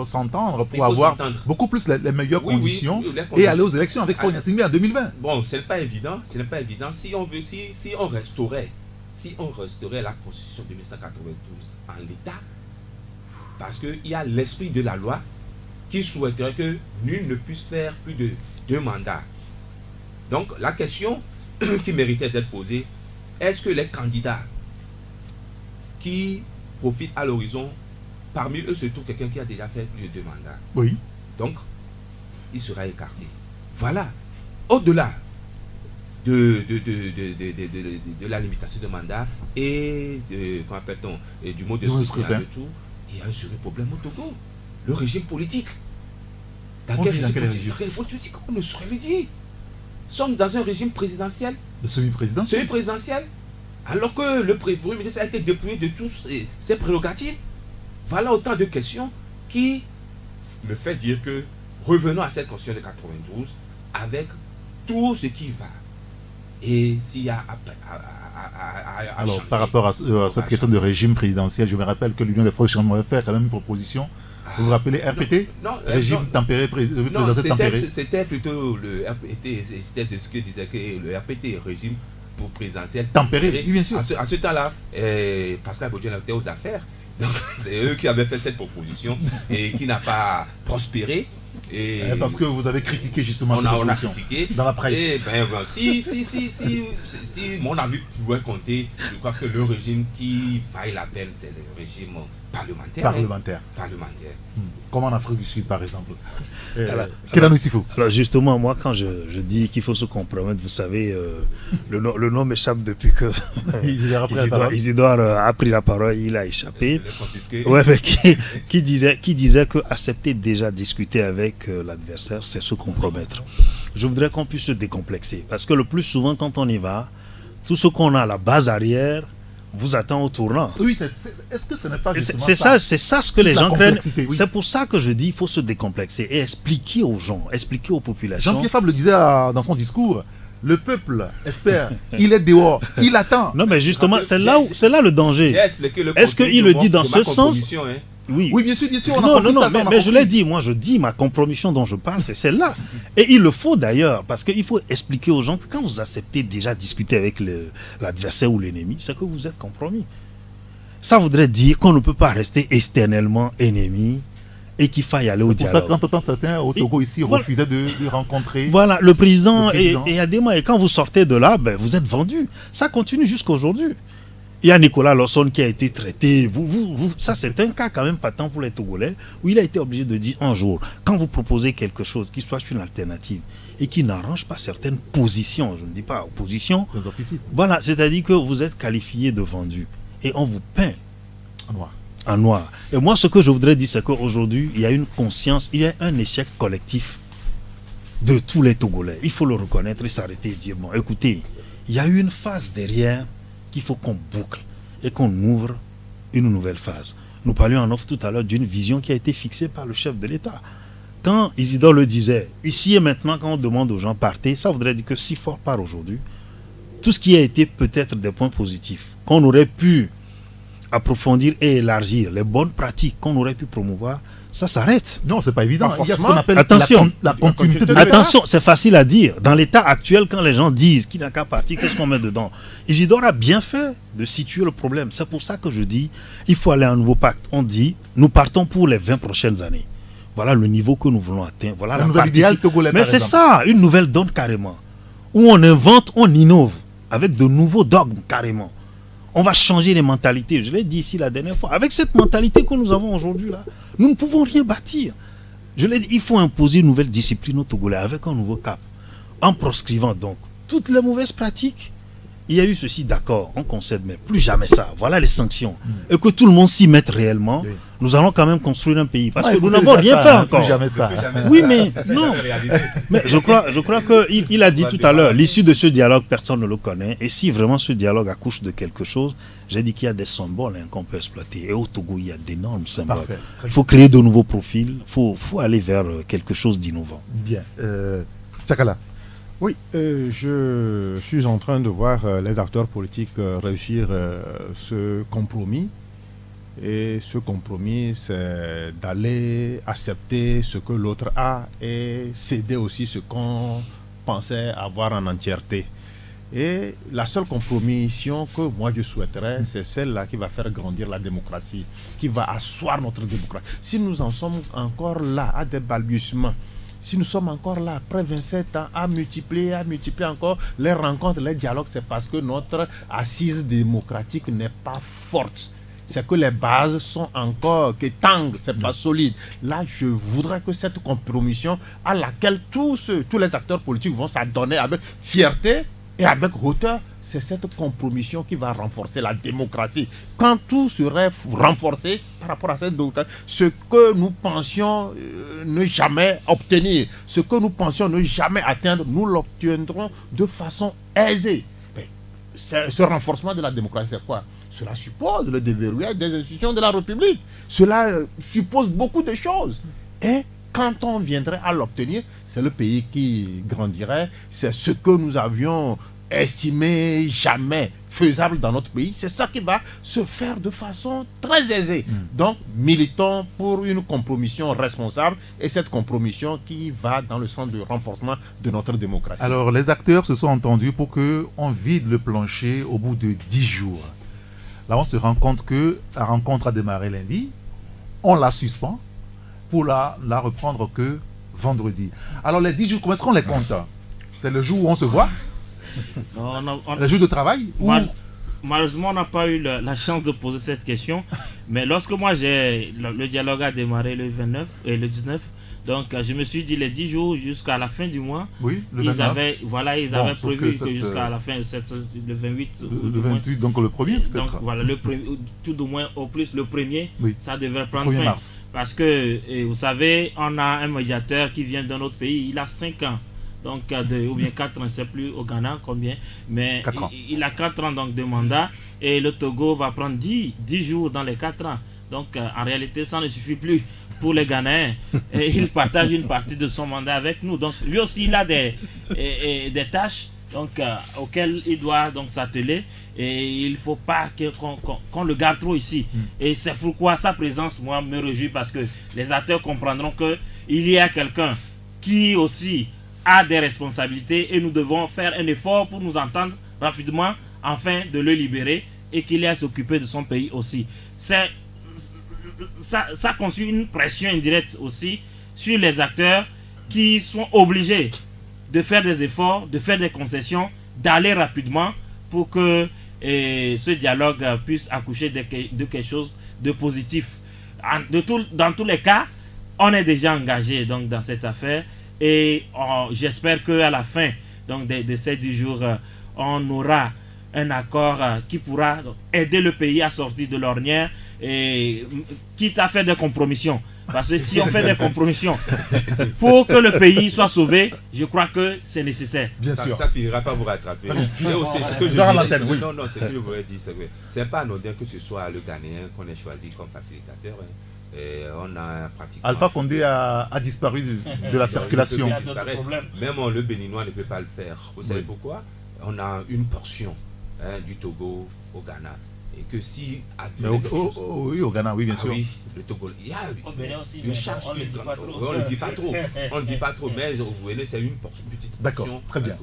s'entendre pour avoir beaucoup plus les meilleures conditions et aller aux élections avec Faure Gnassingbé en 2020. Bon, ce n'est pas évident. Si on restaurait la Constitution de 1992 en l'état, parce qu'il y a l'esprit de la loi qui souhaiterait que nul ne puisse faire plus de 2 mandats. Donc la question qui méritait d'être posée, est-ce que les candidats qui profitent à l'horizon, parmi eux se trouve quelqu'un qui a déjà fait plus de 2 mandats. Oui. Donc, il sera écarté. Voilà. Au-delà de la limitation de mandat et du mode de scrutin de tout, il y a un sérieux problème au Togo. Le régime politique. Dans quel régime politique? On ne saurait le dire. Nous sommes dans un régime présidentiel. De semi-présidentiel. Semi-présidentiel. Alors que le Premier ministre a été dépouillé de tous ses prérogatives. Voilà autant de questions qui me fait dire que revenons à cette Constitution de 92 avec tout ce qui va. Et s'il y a alors, par rapport à cette question de régime présidentiel, je me rappelle que l'Union des forces avait fait quand même une proposition. Vous vous rappelez RPT? Non, régime tempéré, présidentiel tempéré. C'était plutôt le RPT, c'était ce que disait que le RPT, régime pour présidentiel tempéré. Oui, bien sûr. À ce temps-là, Pascal Bodian était aux affaires. Donc c'est eux qui avaient fait cette proposition et qui n'a pas prospéré. Et parce que vous avez critiqué justement cette proposition. On a critiqué dans la presse. Et si mon avis pouvait compter, je crois que le régime qui vaille la peine, c'est le régime parlementaire. Comme en Afrique du Sud, par exemple. Alors justement, moi, quand je dis qu'il faut se compromettre, vous savez, le nom m'échappe depuis que Isidore a pris la parole, il a échappé. Ouais, mais qui disait que accepter déjà discuter avec l'adversaire, c'est se compromettre. Je voudrais qu'on puisse se décomplexer. Parce que le plus souvent, quand on y va, tout ce qu'on a à la base arrière vous attend au tournant. Oui, est-ce que ce n'est pas justement ça? C'est ça ce que les gens craignent. Oui. C'est pour ça que je dis qu'il faut se décomplexer et expliquer aux gens, expliquer aux populations. Jean-Pierre Fabre le disait dans son discours. Le peuple espère, il est dehors, il attend. Non, mais justement, c'est là le danger. Est-ce qu'il le dit dans ce sens? Oui, oui, bien sûr, on a non, compris ça, mais je l'ai dit, moi je dis, ma compromission dont je parle, c'est celle-là. Et il le faut d'ailleurs, parce qu'il faut expliquer aux gens que quand vous acceptez déjà discuter avec l'adversaire ou l'ennemi, c'est que vous êtes compromis. Ça voudrait dire qu'on ne peut pas rester éternellement ennemi et qu'il faille aller au dialogue. C'est pour ça quand certains au Togo ici refusaient de rencontrer... Voilà, le président et Adema, et quand vous sortez de là, ben, vous êtes vendu. Ça continue jusqu'à aujourd'hui. Il y a Nicolas Lawson qui a été traité. Ça, c'est un cas quand même patent pour les Togolais, où il a été obligé de dire un jour, quand vous proposez quelque chose qui soit une alternative et qui n'arrange pas certaines positions, je ne dis pas opposition, voilà, c'est-à-dire que vous êtes qualifié de vendu et on vous peint en noir. Et moi, ce que je voudrais dire, c'est qu'aujourd'hui, il y a une conscience, il y a un échec collectif de tous les Togolais. Il faut le reconnaître et s'arrêter et dire, bon, écoutez, il y a une phase derrière qu'il faut qu'on boucle et qu'on ouvre une nouvelle phase. Nous parlions en off tout à l'heure d'une vision qui a été fixée par le chef de l'État. Quand Isidore le disait, ici et maintenant, quand on demande aux gens partez, ça voudrait dire que si fort part aujourd'hui, tout ce qui a été peut-être des points positifs, qu'on aurait pu approfondir et élargir, les bonnes pratiques qu'on aurait pu promouvoir, ça s'arrête. Non, c'est pas évident. Il y a ce qu'on appelle la continuité de l'État. Attention, c'est facile à dire. Dans l'état actuel, quand les gens disent qu'il n'a qu'à partir, qu'est-ce qu'on met dedans? Isidore a bien fait de situer le problème. C'est pour ça que je dis, il faut aller à un nouveau pacte. On dit, nous partons pour les 20 prochaines années. Voilà le niveau que nous voulons atteindre. Voilà la partie. Mais c'est ça, une nouvelle donne carrément. Où on invente, on innove, avec de nouveaux dogmes carrément. On va changer les mentalités. Je l'ai dit ici la dernière fois. Avec cette mentalité que nous avons aujourd'hui là, nous ne pouvons rien bâtir. Je l'ai dit, il faut imposer une nouvelle discipline au Togolais avec un nouveau cap. En proscrivant donc toutes les mauvaises pratiques. Il y a eu ceci, d'accord, on concède, mais plus jamais ça. Voilà les sanctions. Et que tout le monde s'y mette réellement. Oui. Nous allons quand même construire un pays. Parce que nous n'avons rien fait encore. Plus jamais ça. Oui, mais non. Mais je crois qu'il a dit tout à l'heure, l'issue de ce dialogue, personne ne le connaît. Et si vraiment ce dialogue accouche de quelque chose, j'ai dit qu'il y a des symboles qu'on peut exploiter. Et au Togo, il y a d'énormes symboles. Il faut créer de nouveaux profils. Il faut aller vers quelque chose d'innovant. Bien. Tchakala. Oui, je suis en train de voir les acteurs politiques réussir ce compromis. Et ce compromis, c'est d'aller accepter ce que l'autre a et céder aussi ce qu'on pensait avoir en entièreté. Et la seule compromission que moi je souhaiterais, c'est celle-là qui va faire grandir la démocratie, qui va asseoir notre démocratie. Si nous en sommes encore là, à des balbutiements, si nous sommes encore là, après 27 ans, à multiplier encore les rencontres, les dialogues, c'est parce que notre assise démocratique n'est pas forte. C'est que les bases sont encore que tangues, c'est pas solide. Là, je voudrais que cette compromission à laquelle tous les acteurs politiques vont s'adonner avec fierté et avec hauteur, c'est cette compromission qui va renforcer la démocratie. Quand tout serait renforcé par rapport à cette démocratie, ce que nous pensions ne jamais obtenir, ce que nous pensions ne jamais atteindre, nous l'obtiendrons de façon aisée. Mais ce renforcement de la démocratie, c'est quoi? Cela suppose le déverrouillage des institutions de la République. Cela suppose beaucoup de choses. Et quand on viendrait à l'obtenir, c'est le pays qui grandirait. C'est ce que nous avions estimé jamais faisable dans notre pays. C'est ça qui va se faire de façon très aisée. Donc, militons pour une compromission responsable et cette compromission qui va dans le sens du renforcement de notre démocratie. Alors, les acteurs se sont entendus pour qu'on vide le plancher au bout de 10 jours. Là, on se rend compte que la rencontre a démarré lundi. On la suspend pour la reprendre que vendredi. Alors, les 10 jours, comment est-ce qu'on les compte? C'est le jour où on se voit? Le jour de travail? Malheureusement, on n'a pas eu la chance de poser cette question. Mais lorsque moi, le dialogue a démarré le 29 et le 19, donc je me suis dit les 10 jours jusqu'à la fin du mois. Oui, le 29. Ils avaient prévu que jusqu'à la fin, le 28. Le 28, donc le 1er peut-être. Donc voilà, tout au moins, au plus le 1er, oui. Ça devrait prendre fin. Mars. Parce que, vous savez, on a un médiateur qui vient d'un autre pays, il a 5 ans. Donc, ou bien 4 ans, je ne sais plus au Ghana combien, mais il a 4 ans donc, de mandat et le Togo va prendre 10 jours dans les 4 ans. Donc, en réalité, ça ne suffit plus pour les Ghanéens. Et il partage une partie de son mandat avec nous. Donc, lui aussi, il a des tâches donc, auquel il doit donc s'atteler, et il ne faut pas qu'on le garde trop ici. Et c'est pourquoi sa présence, moi, me réjouit, parce que les acteurs comprendront qu'il y a quelqu'un qui aussi a des responsabilités, et nous devons faire un effort pour nous entendre rapidement afin de le libérer, et qu'il ait à s'occuper de son pays aussi. Ça constitue une pression indirecte aussi sur les acteurs qui sont obligés de faire des efforts, de faire des concessions, d'aller rapidement pour que ce dialogue puisse accoucher de quelque chose de positif. Dans tous les cas, on est déjà engagé donc, dans cette affaire, et j'espère qu'à la fin donc, de ces 10 jours, on aura un accord qui pourra aider le pays à sortir de l'ornière, et quitte à faire des compromissions. Parce que si on fait des compromissions pour que le pays soit sauvé, je crois que c'est nécessaire. Bien sûr. Ça ne finira pas vous rattraper. Non, ce que je voudrais dire, c'est que ce n'est pas anodin que ce soit le Ghanéen qu'on ait choisi comme facilitateur. Et on a pratiquement... Alpha Condé a disparu de la circulation. Même le Béninois ne peut pas le faire. Vous savez pourquoi? On a une portion du Togo au Ghana. Et que si... oui, au Ghana, oui, bien sûr. Oui, le Togo. Il y a une charge. On ne le dit pas trop. On ne le dit pas trop. On ne le dit pas trop, mais vous voyez, c'est une petite portion. D'accord, très bien.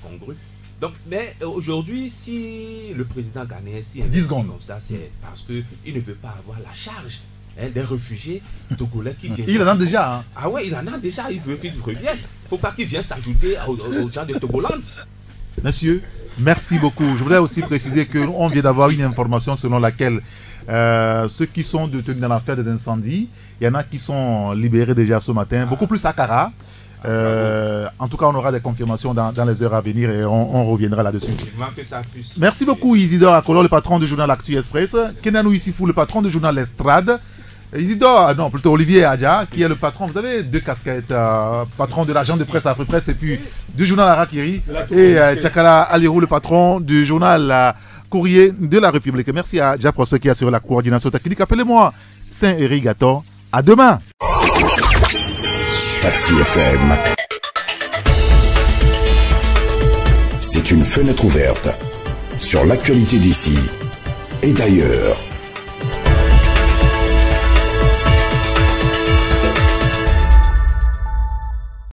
Congrue. Donc, mais aujourd'hui, si le président ghanéen s'y 10 secondes comme ça, c'est parce qu'il ne veut pas avoir la charge des réfugiés togolais qui viennent. Il en a déjà. Hein. Ah ouais, il en a déjà. Il veut qu'ils reviennent. Il ne faut pas qu'ils viennent s'ajouter aux gens de Togoland. Monsieur, merci beaucoup. Je voudrais aussi préciser qu'on vient d'avoir une information selon laquelle ceux qui sont détenus dans l'affaire des incendies, il y en a qui sont libérés déjà ce matin, beaucoup plus à Kara. En tout cas, on aura des confirmations dans les heures à venir, et on reviendra là-dessus. Merci beaucoup Isidore Akolo, le patron du journal Actu Express. Kenanou Issifou, le patron du journal L'Estrade. Isidore, non, plutôt Olivier Adja, qui est le patron, vous avez 2 casquettes, patron de l'agence de presse Afripresse, et puis du journal Arakiri, et Tchakala Alirou, le patron du journal Courrier de la République. Merci à Adja Prosper qui a assuré la coordination technique. Appelez-moi Saint-Éric Gator. À demain. Taxi FM. C'est une fenêtre ouverte sur l'actualité d'ici et d'ailleurs.